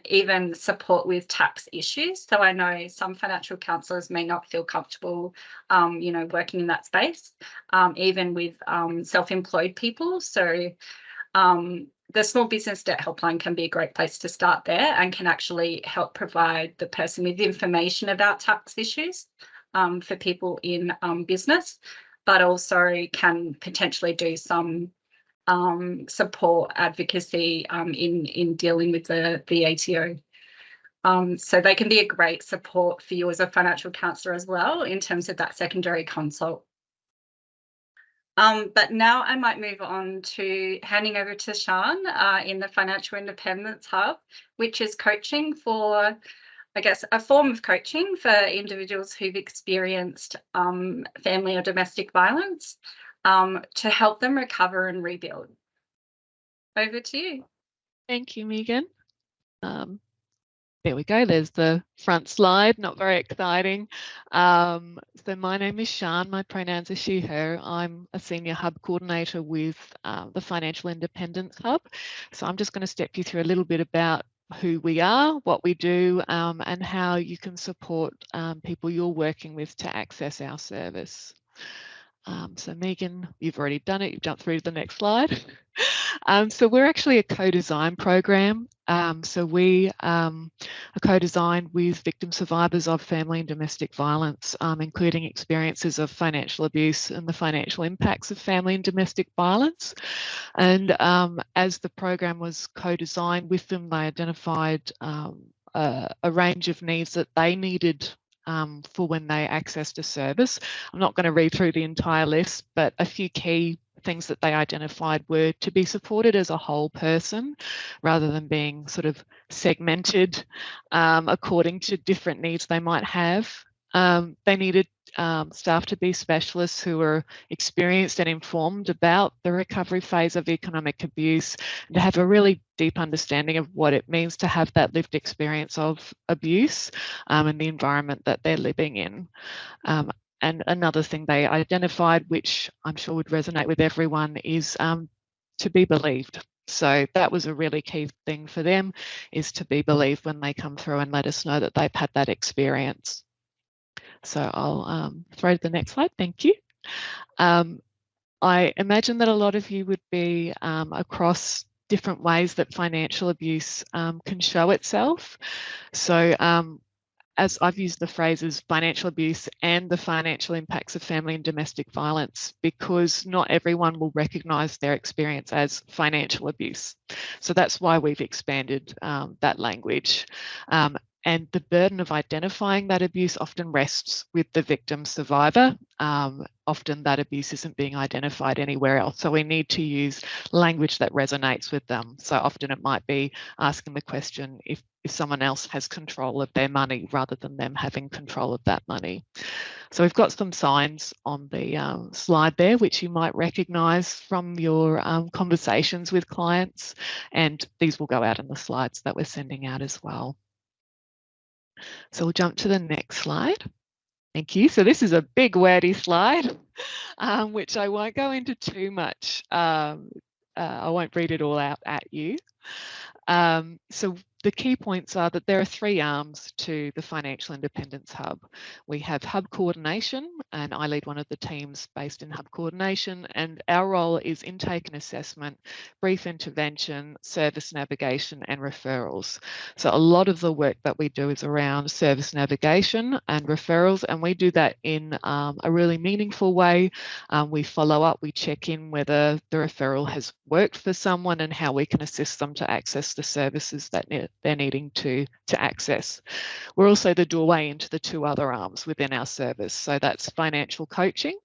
even support with tax issues. So I know some financial counsellors may not feel comfortable, working in that space, even with self-employed people. So the Small Business Debt Helpline can be a great place to start there and can actually help provide the person with information about tax issues for people in business, but also can potentially do some support advocacy in dealing with the ATO. So they can be a great support for you as a financial counsellor as well in terms of that secondary consult. But now I might move on to handing over to Sian in the Financial Independence Hub, which is coaching for I guess, a form of coaching for individuals who've experienced family or domestic violence to help them recover and rebuild. Over to you. Thank you, Megan. There we go. There's the front slide. Not very exciting. So my name is Sian. My pronouns are she, her. I'm a senior hub coordinator with the Financial Independence Hub. So I'm just going to step you through a little bit about who we are, what we do, and how you can support people you're working with to access our service. So Megan, you've already done it. You've jumped through to the next slide. So we're actually a co-design program. So we are co-designed with victim survivors of family and domestic violence, including experiences of financial abuse and the financial impacts of family and domestic violence. And as the program was co-designed with them, they identified a range of needs that they needed for when they accessed a service. I'm not going to read through the entire list, but a few key things that they identified were to be supported as a whole person rather than being sort of segmented according to different needs they might have. They needed staff to be specialists who were experienced and informed about the recovery phase of economic abuse, and to have a really deep understanding of what it means to have that lived experience of abuse and the environment that they're living in. And another thing they identified, which I'm sure would resonate with everyone, is to be believed. So that was a really key thing for them, is to be believed when they come through and let us know that they've had that experience. So I'll throw to the next slide. Thank you. I imagine that a lot of you would be across different ways that financial abuse can show itself. So as I've used the phrases financial abuse and the financial impacts of family and domestic violence, because not everyone will recognise their experience as financial abuse. So that's why we've expanded that language. And the burden of identifying that abuse often rests with the victim survivor. Often that abuse isn't being identified anywhere else. So we need to use language that resonates with them. So often it might be asking the question if someone else has control of their money rather than them having control of that money. So we've got some signs on the slide there, which you might recognise from your conversations with clients. And these will go out in the slides that we're sending out as well. So we'll jump to the next slide. Thank you. So this is a big wordy slide, which I won't go into too much. I won't read it all out at you. So the key points are that there are 3 arms to the Financial Independence Hub. We have Hub Coordination, and I lead one of the teams based in Hub Coordination, and our role is intake and assessment, brief intervention, service navigation and referrals. So a lot of the work that we do is around service navigation and referrals, and we do that in a really meaningful way. We follow up, we check in whether the referral has worked for someone and how we can assist them to access the services that they're needing to access. We're also the doorway into the 2 other arms within our service. So that's financial coaching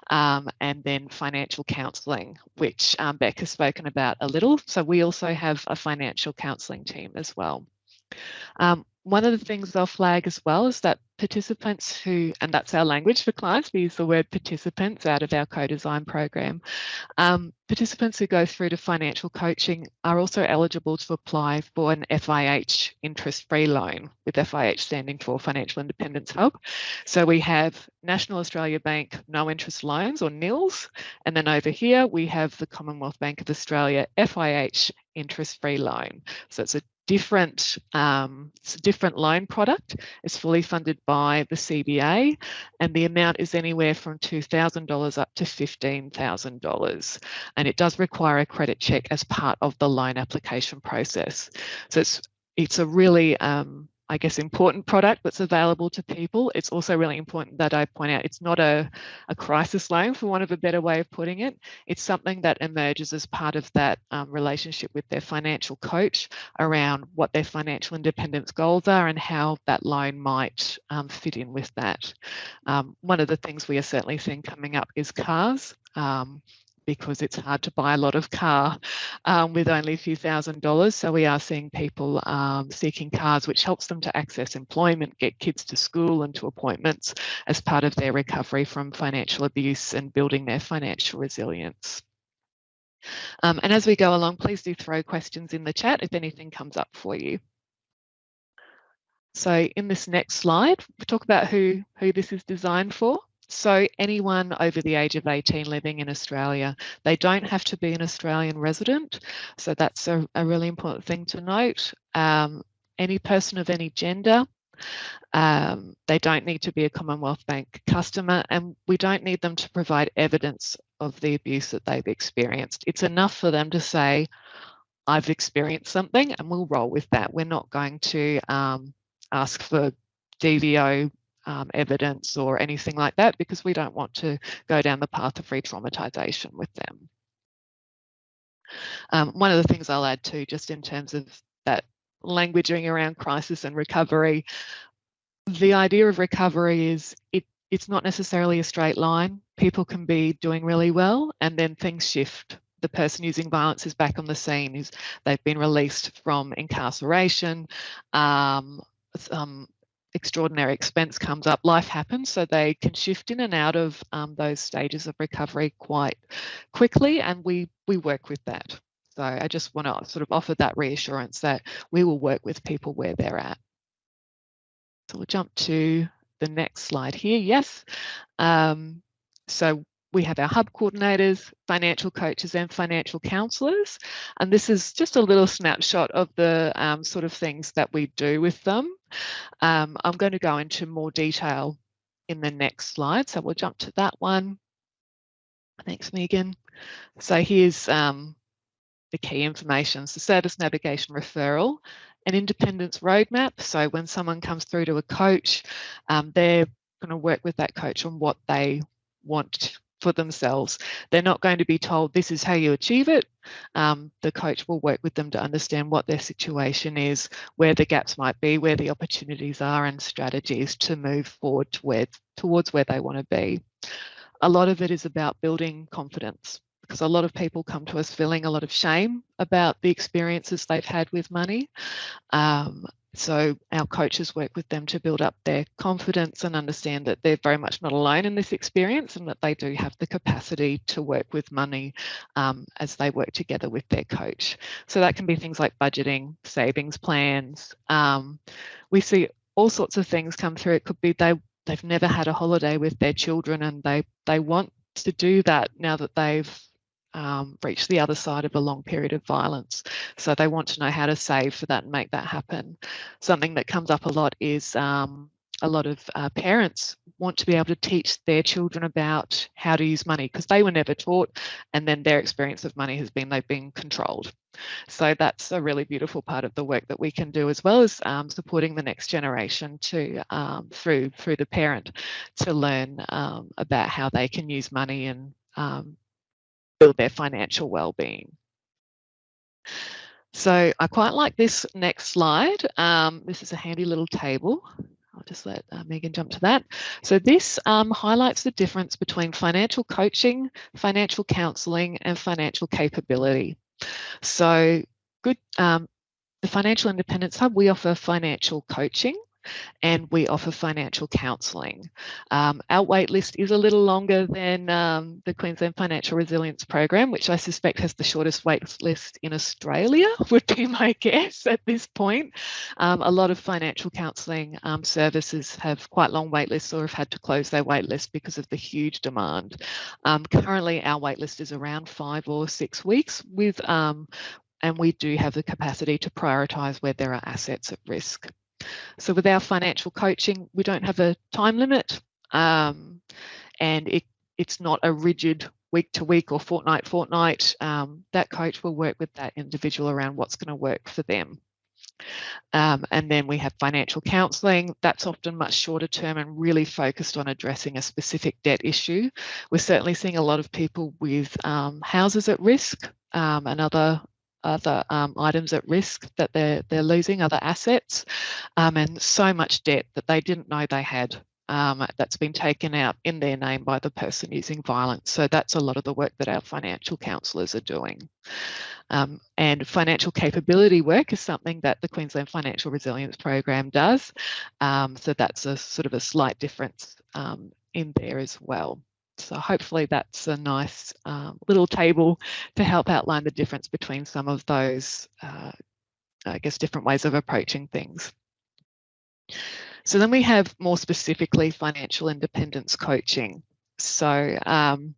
and then financial counselling, which Beck has spoken about a little. So we also have a financial counselling team as well. One of the things I'll flag as well is that participants who, and that's our language for clients, we use the word participants out of our co-design program. Participants who go through to financial coaching are also eligible to apply for an FIH interest-free loan, with FIH standing for Financial Independence Hub. So we have National Australia Bank no interest loans, or NILS, and then over here we have the Commonwealth Bank of Australia FIH interest-free loan. So it's a different loan product. It's fully funded by the CBA, and the amount is anywhere from $2,000 up to $15,000. And it does require a credit check as part of the loan application process. So it's a really I guess, important product that's available to people. It's also really important that I point out it's not a crisis loan, for want of a better way of putting it. It's something that emerges as part of that relationship with their financial coach around what their financial independence goals are and how that loan might fit in with that. One of the things we are certainly seeing coming up is cars. because it's hard to buy a lot of car with only a few $1,000s. So we are seeing people seeking cars, which helps them to access employment, get kids to school and to appointments as part of their recovery from financial abuse and building their financial resilience. And as we go along, please do throw questions in the chat if anything comes up for you. So in this next slide, we talk about who this is designed for. So anyone over the age of 18 living in Australia, they don't have to be an Australian resident. So that's a really important thing to note. Any person of any gender, they don't need to be a Commonwealth Bank customer, and we don't need them to provide evidence of the abuse that they've experienced. It's enough for them to say, I've experienced something, and we'll roll with that. We're not going to ask for DVO evidence or anything like that, because we don't want to go down the path of re-traumatisation with them. One of the things I'll add too, just in terms of that languaging around crisis and recovery, the idea of recovery is it's not necessarily a straight line. People can be doing really well and then things shift. The person using violence is back on the scene, they've been released from incarceration, extraordinary expense comes up, life happens, so they can shift in and out of those stages of recovery quite quickly, and we work with that. So I just want to sort of offer that reassurance that we will work with people where they're at. So we'll jump to the next slide here. Yes. So we have our hub coordinators, financial coaches and financial counsellors. And this is just a little snapshot of the sort of things that we do with them. I'm going to go into more detail in the next slide. So we'll jump to that one. Thanks, Megan. So here's the key information. So service navigation referral, an independence roadmap. So when someone comes through to a coach, they're going to work with that coach on what they want for themselves. They're not going to be told this is how you achieve it. The coach will work with them to understand what their situation is, where the gaps might be, where the opportunities are, and strategies to move forward towards where they want to be. A lot of it is about building confidence, because a lot of people come to us feeling a lot of shame about the experiences they've had with money. So our coaches work with them to build up their confidence and understand that they're very much not alone in this experience, and that they do have the capacity to work with money as they work together with their coach. So that can be things like budgeting, savings plans. We see all sorts of things come through. It could be they've never had a holiday with their children, and they want to do that now that they've reached the other side of a long period of violence. So they want to know how to save for that and make that happen. Something that comes up a lot is a lot of parents want to be able to teach their children about how to use money, because they were never taught, and then their experience of money has been they've been controlled. So that's a really beautiful part of the work that we can do, as well as supporting the next generation to through the parent to learn about how they can use money and build their financial well-being. So I quite like this next slide. This is a handy little table. I'll just let Megan jump to that. So this highlights the difference between financial coaching, financial counselling, and financial capability. So the Financial Independence Hub, we offer financial coaching and we offer financial counselling. Our wait list is a little longer than the Queensland Financial Resilience Program, which I suspect has the shortest wait list in Australia, would be my guess at this point. A lot of financial counselling services have quite long wait lists or have had to close their wait list because of the huge demand. Currently, our wait list is around 5 or 6 weeks with and we do have the capacity to prioritise where there are assets at risk. So with our financial coaching, we don't have a time limit, and it's not a rigid week to week or fortnight. That coach will work with that individual around what's going to work for them. And then we have financial counselling. That's often much shorter term and really focused on addressing a specific debt issue. We're certainly seeing a lot of people with houses at risk and other items at risk that they're losing, other assets, and so much debt that they didn't know they had that's been taken out in their name by the person using violence. So that's a lot of the work that our financial counsellors are doing. And financial capability work is something that the Queensland Financial Resilience Program does. So that's a sort of a slight difference in there as well. So hopefully that's a nice little table to help outline the difference between some of those, I guess, different ways of approaching things. So then we have more specifically financial independence coaching. So, and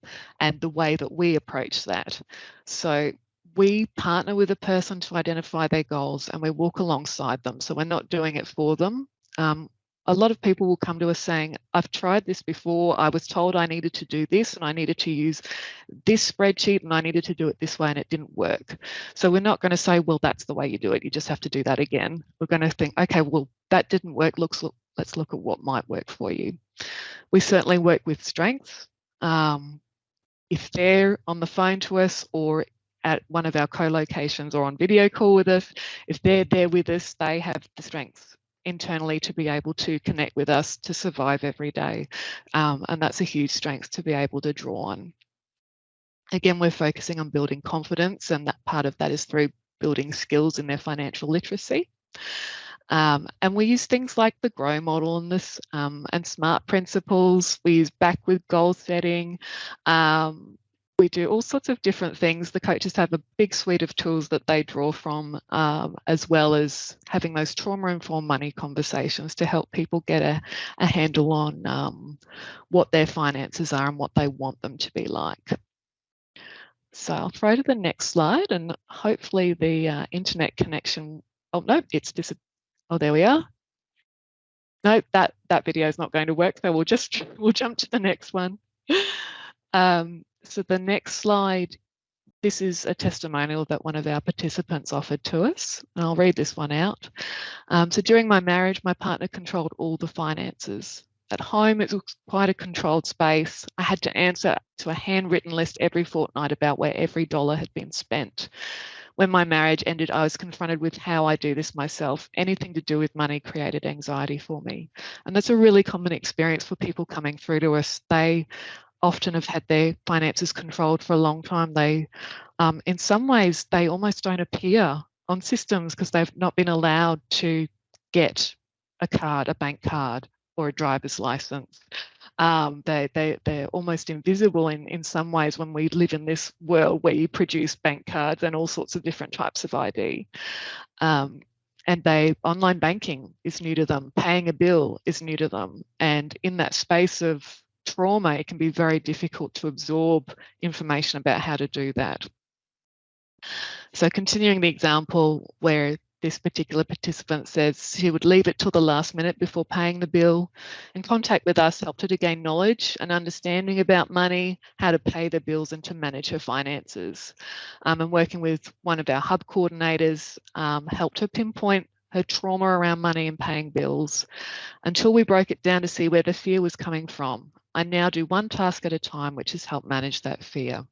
the way that we approach that. So we partner with a person to identify their goals and we walk alongside them. So we're not doing it for them. A lot of people will come to us saying, I've tried this before. I was told I needed to do this and I needed to use this spreadsheet and I needed to do it this way and it didn't work. So we're not going to say, well, that's the way you do it. You just have to do that again. We're going to think, okay, well, that didn't work. Let's look at what might work for you. We certainly work with strengths. If they're on the phone to us or at one of our co-locations or on video call with us, if they're there with us, they have the strengths internally to be able to connect with us to survive every day. And that's a huge strength to be able to draw on. Again, we're focusing on building confidence, and that part of that is through building skills in their financial literacy. And we use things like the GROW model and this and SMART principles. We use backward goal setting. We do all sorts of different things. The coaches have a big suite of tools that they draw from, as well as having those trauma-informed money conversations to help people get a handle on what their finances are and what they want them to be like. So I'll throw to the next slide, and hopefully the internet connection, oh no, it's disappeared. Oh, there we are. No, that video is not going to work, so we'll jump to the next one. So the next slide, this is a testimonial that one of our participants offered to us. And I'll read this one out. So during my marriage, my partner controlled all the finances. At home, it was quite a controlled space. I had to answer to a handwritten list every fortnight about where every dollar had been spent. When my marriage ended, I was confronted with how I do this myself. Anything to do with money created anxiety for me. And that's a really common experience for people coming through to us. They often have had their finances controlled for a long time. They, in some ways, they almost don't appear on systems because they've not been allowed to get a card, a bank card, or a driver's license. They're almost invisible in some ways when we live in this world where you produce bank cards and all sorts of different types of ID. And online banking is new to them. Paying a bill is new to them. And in that space of trauma, it can be very difficult to absorb information about how to do that. So continuing the example where this particular participant says she would leave it till the last minute before paying the bill, and contact with us helped her to gain knowledge and understanding about money, how to pay the bills and to manage her finances. And working with one of our hub coordinators helped her pinpoint her trauma around money and paying bills until we broke it down to see where the fear was coming from. I now do one task at a time, which has helped manage that fear.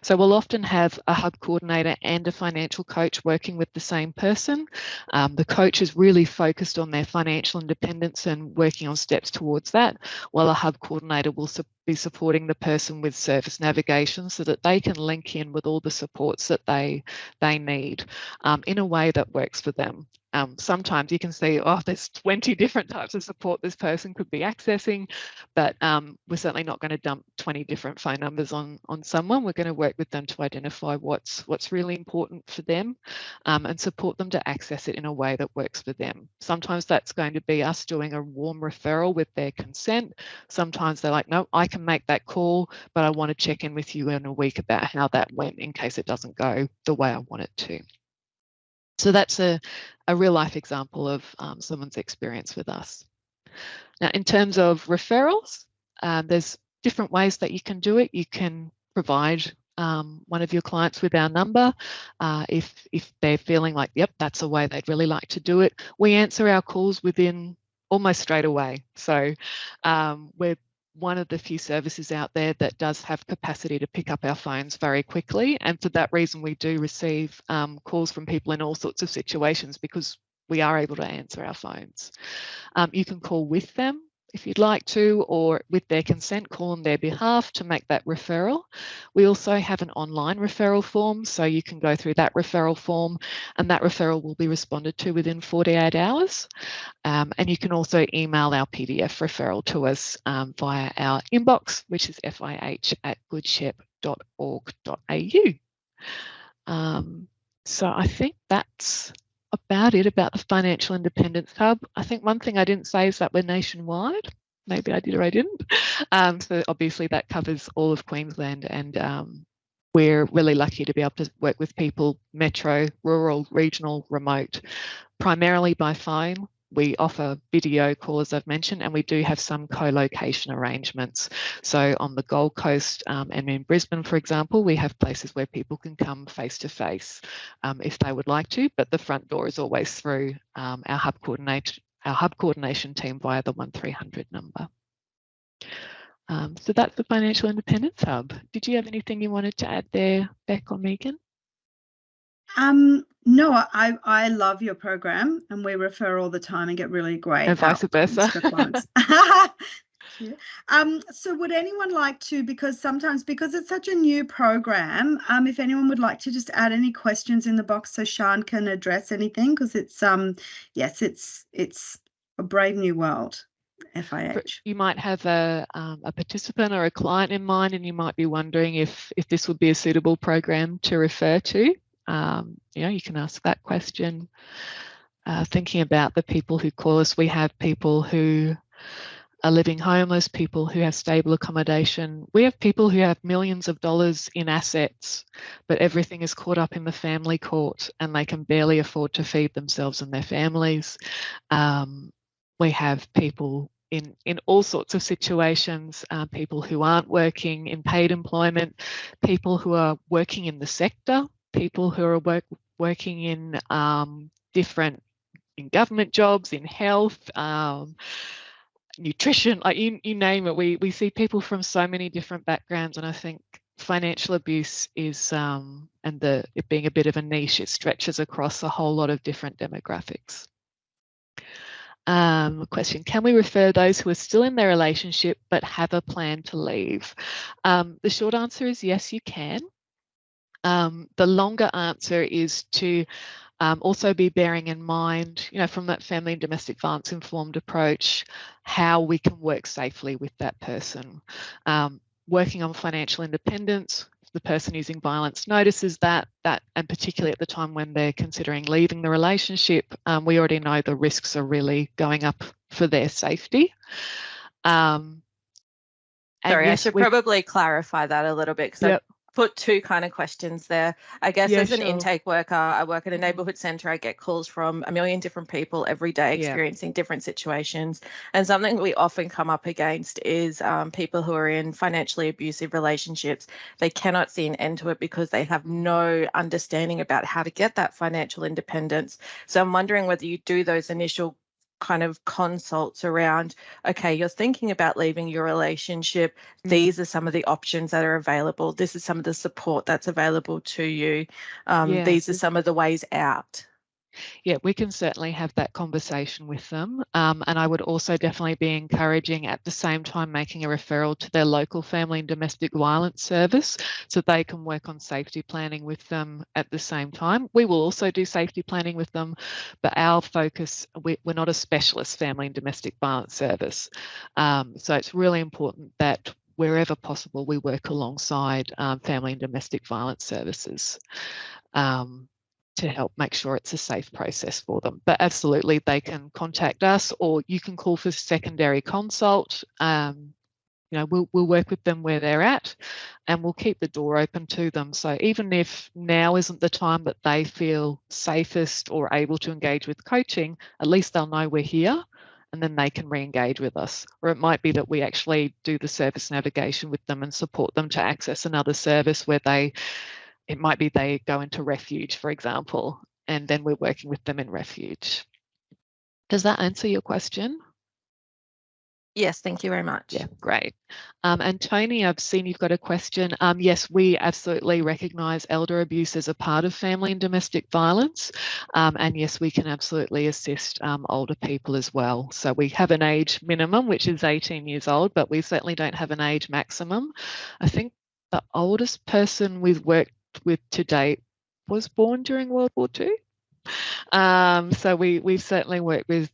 So we'll often have a hub coordinator and a financial coach working with the same person. The coach is really focused on their financial independence and working on steps towards that, while a hub coordinator will be supporting the person with service navigation so that they can link in with all the supports that they need in a way that works for them. Sometimes you can see, oh, there's 20 different types of support this person could be accessing, but we're certainly not going to dump 20 different phone numbers on someone. We're going to work with them to identify what's really important for them and support them to access it in a way that works for them. Sometimes that's going to be us doing a warm referral with their consent. Sometimes they're like, no, I can make that call, but I want to check in with you in a week about how that went in case it doesn't go the way I want it to. So that's a real life example of someone's experience with us. Now, in terms of referrals, there's different ways that you can do it. You can provide one of your clients with our number if they're feeling like, yep, that's a way they'd really like to do it. We answer our calls within almost straight away. So we're one of the few services out there that does have capacity to pick up our phones very quickly. And for that reason, we do receive calls from people in all sorts of situations because we are able to answer our phones. You can call with them. if you'd like to, or with their consent, call on their behalf to make that referral. We also have an online referral form, so you can go through that referral form and that referral will be responded to within 48 hours. And you can also email our PDF referral to us via our inbox, which is fih@goodshep.org.au. So I think that's about it about the Financial Independence Hub. I think one thing I didn't say is that we're nationwide. Maybe I did or I didn't. So obviously that covers all of Queensland, and we're really lucky to be able to work with people metro, rural, regional, remote, primarily by phone. We offer video call, as I've mentioned, and we do have some co-location arrangements. So on the Gold Coast and in Brisbane, for example, we have places where people can come face to face if they would like to, but the front door is always through our hub coordination team via the 1300 number. So that's the Financial Independence Hub. Did you have anything you wanted to add there, Beck or Megan? No, I love your program, and we refer all the time and get really great and vice versa. So would anyone like to, because it's such a new program, if anyone would like to just add any questions in the box so Sian can address anything, because it's yes, it's a brave new world. FIH. You might have a participant or a client in mind, and you might be wondering if this would be a suitable program to refer to. You can ask that question. Thinking about the people who call us, we have people who are living homeless, people who have stable accommodation. We have people who have millions of dollars in assets, but everything is caught up in the family court and they can barely afford to feed themselves and their families. We have people in all sorts of situations, people who aren't working in paid employment, people who are working in the sector, people who are working in in government jobs, in health, nutrition, like you name it. We see people from so many different backgrounds, and I think financial abuse is, and it being a bit of a niche, it stretches across a whole lot of different demographics. Question, can we refer those who are still in their relationship but have a plan to leave? The short answer is yes, you can. The longer answer is to also be bearing in mind, from that family and domestic violence informed approach, how we can work safely with that person. Working on financial independence, the person using violence notices that, and particularly at the time when they're considering leaving the relationship, we already know the risks are really going up for their safety. Sorry, I should probably clarify that a little bit, because I put two kind of questions there. I guess as an intake worker, I work at a neighbourhood centre. I get calls from a million different people every day experiencing different situations. And something we often come up against is people who are in financially abusive relationships. They cannot see an end to it because they have no understanding about how to get that financial independence. So I'm wondering whether you do those initial kind of consults around, okay, you're thinking about leaving your relationship. These are some of the options that are available. This is some of the support that's available to you. These are some of the ways out. Yeah, we can certainly have that conversation with them. And I would also definitely be encouraging, at the same time, making a referral to their local family and domestic violence service so they can work on safety planning with them at the same time. We will also do safety planning with them, but our focus, we're not a specialist family and domestic violence service. So it's really important that wherever possible, we work alongside family and domestic violence services. To help make sure it's a safe process for them. But absolutely, they can contact us, or you can call for secondary consult. We'll work with them where they're at, and we'll keep the door open to them. So even if now isn't the time that they feel safest or able to engage with coaching, at least they'll know we're here, and then they can re-engage with us. Or it might be that we actually do the service navigation with them and support them to access another service where it might be they go into refuge, for example, and then we're working with them in refuge. Does that answer your question? Yes, thank you very much. Yeah, great. And Tony, I've seen you've got a question. Yes, we absolutely recognise elder abuse as a part of family and domestic violence. And yes, we can absolutely assist older people as well. So we have an age minimum, which is 18 years old, but we certainly don't have an age maximum. I think the oldest person we've worked with to date was born during World War II. So we've certainly worked with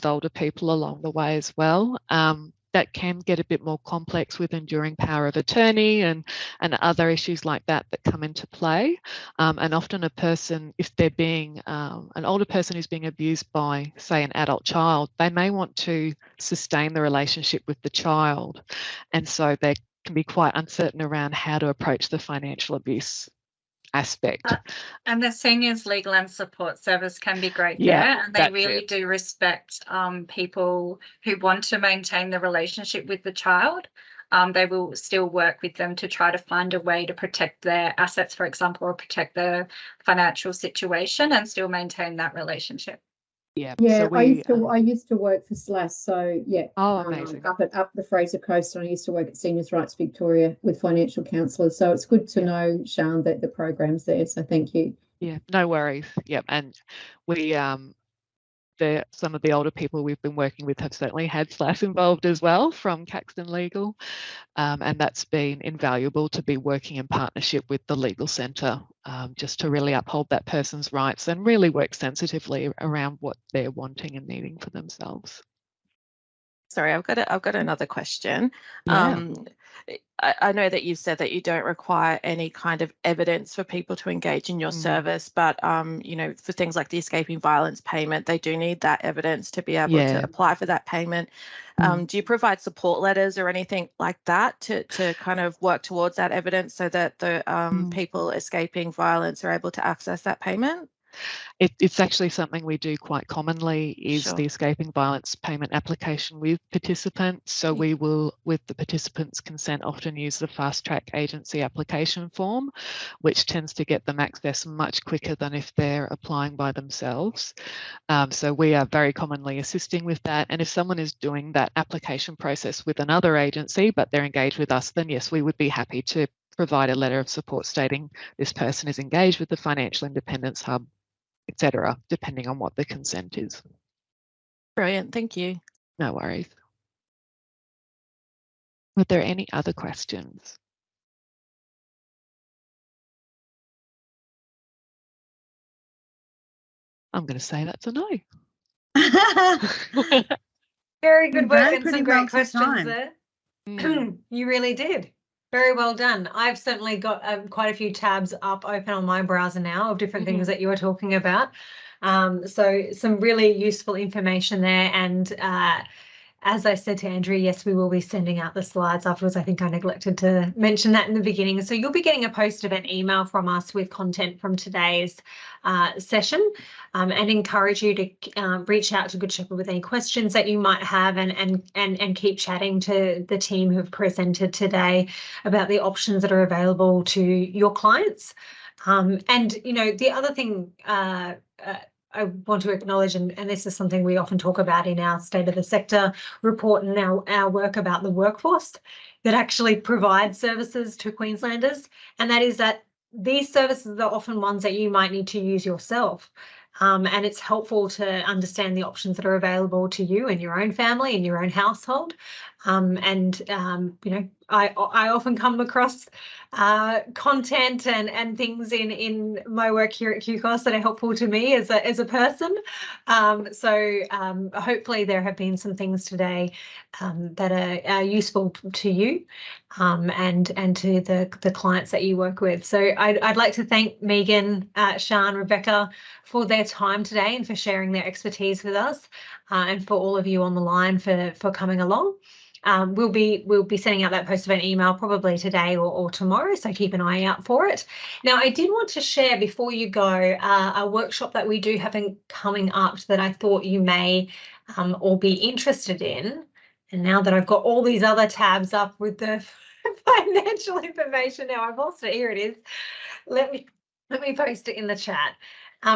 older people along the way as well. That can get a bit more complex with enduring power of attorney and other issues like that come into play. And often a person, if they're being an older person who's being abused by, say, an adult child, they may want to sustain the relationship with the child. And so they can be quite uncertain around how to approach the financial abuse aspect. And the Seniors Legal and Support Service can be great Yeah, there, and they really do respect people who want to maintain the relationship with the child. They will still work with them to try to find a way to protect their assets, for example, or protect their financial situation and still maintain that relationship. Yeah, yeah. so I used to work for SLAS, so yeah. Oh, amazing. Up the Fraser Coast, and I used to work at Seniors Rights Victoria with financial counsellors. So it's good to know, Sian, that the program's there. So thank you. Yeah, no worries. Yeah, and we some of the older people we've been working with have certainly had SLAS involved as well from Caxton Legal, and that's been invaluable to be working in partnership with the legal centre, just to really uphold that person's rights and really work sensitively around what they're wanting and needing for themselves. Sorry, I've got another question. Yeah. I know that you said that you don't require any kind of evidence for people to engage in your service, but you know, for things like the escaping violence payment, they do need that evidence to be able to apply for that payment. Do you provide support letters or anything like that to kind of work towards that evidence so that the people escaping violence are able to access that payment? It's actually something we do quite commonly, is the escaping violence payment application with participants. So we will, with the participants' consent, often use the fast track agency application form, which tends to get them access much quicker than if they're applying by themselves. So we are very commonly assisting with that. And if someone is doing that application process with another agency, but they're engaged with us, then yes, we would be happy to provide a letter of support stating this person is engaged with the Financial Independence Hub, etc., depending on what the consent is. Brilliant, thank you. No worries. Were there any other questions? I'm going to say that's a no. Very good work and some great questions there. You really did. Very well done. I've certainly got quite a few tabs open on my browser now of different things that you were talking about. So some really useful information there. And as I said to Andrew, yes, we will be sending out the slides afterwards. I think I neglected to mention that in the beginning. So you'll be getting a post-event email from us with content from today's session, and encourage you to reach out to Good Shepherd with any questions that you might have, and keep chatting to the team who've presented today about the options that are available to your clients. And, you know, the other thing I want to acknowledge, and this is something we often talk about in our State of the Sector report and our work about the workforce that actually provides services to Queenslanders, and that is that these services are often ones that you might need to use yourself. And it's helpful to understand the options that are available to you in your own family, in your own household. You know, I often come across content and things in my work here at QCOS that are helpful to me as a person. Hopefully there have been some things today that are useful to you and to the clients that you work with. So I'd like to thank Megan, Sian, Rebecca for their time today and for sharing their expertise with us, and for all of you on the line for coming along. We'll be sending out that post-event email probably today or tomorrow, so keep an eye out for it. Now, I did want to share before you go a workshop that we do have coming up that I thought you may all be interested in. And now that I've got all these other tabs up with the financial information, now I've lost it. Here it is. Let me post it in the chat.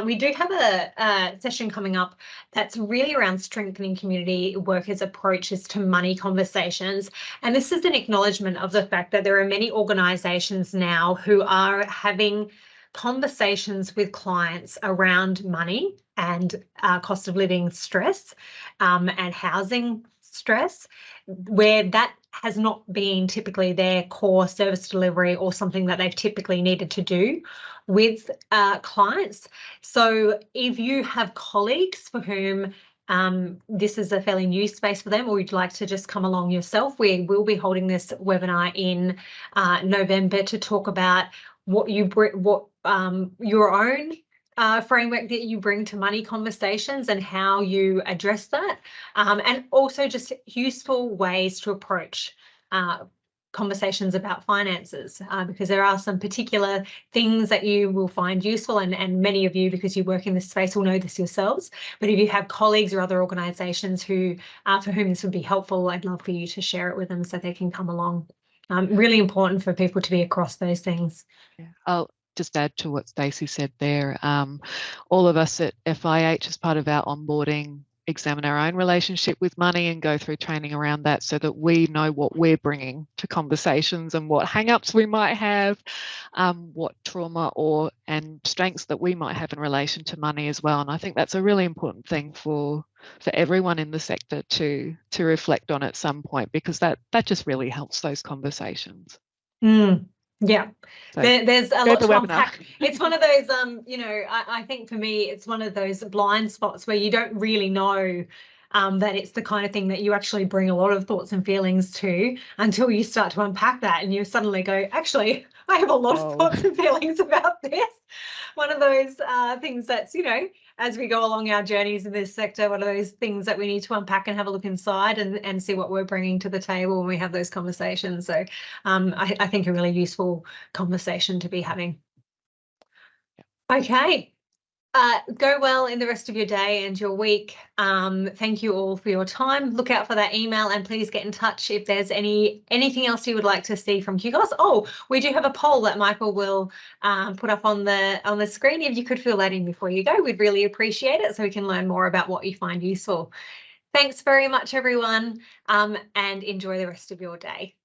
We do have a session coming up that's really around strengthening community workers' approaches to money conversations. And this is an acknowledgement of the fact that there are many organisations now who are having conversations with clients around money and cost of living stress and housing stress, where that has not been typically their core service delivery or something that they've typically needed to do with clients. So if you have colleagues for whom this is a fairly new space for them, or you'd like to just come along yourself, we will be holding this webinar in November to talk about what you your own framework that you bring to money conversations and how you address that, and also just useful ways to approach conversations about finances, because there are some particular things that you will find useful, and many of you, because you work in this space, will know this yourselves. But if you have colleagues or other organisations who for whom this would be helpful, I'd love for you to share it with them so they can come along. Really important for people to be across those things. Yeah. I'll just add to what Stacey said there. All of us at FIH, as part of our onboarding, examine our own relationship with money and go through training around that so that we know what we're bringing to conversations and what hang-ups we might have, what trauma and strengths that we might have in relation to money as well. And I think that's a really important thing for everyone in the sector to reflect on at some point, because that just really helps those conversations. Yeah, so there's a lot to unpack. It's one of those, I think for me, it's one of those blind spots where you don't really know that it's the kind of thing that you actually bring a lot of thoughts and feelings to until you start to unpack that, and you suddenly go, actually, I have a lot of thoughts and feelings about this. One of those things that's, as we go along our journeys in this sector, one of those things that we need to unpack and have a look inside and see what we're bringing to the table when we have those conversations. So I think a really useful conversation to be having. Okay. Go well in the rest of your day and your week. Thank you all for your time. Look out for that email, and please get in touch if there's anything else you would like to see from QCOS. Oh, we do have a poll that Michael will put up on the screen. If you could fill that in before you go, we'd really appreciate it so we can learn more about what you find useful. Thanks very much, everyone, and enjoy the rest of your day.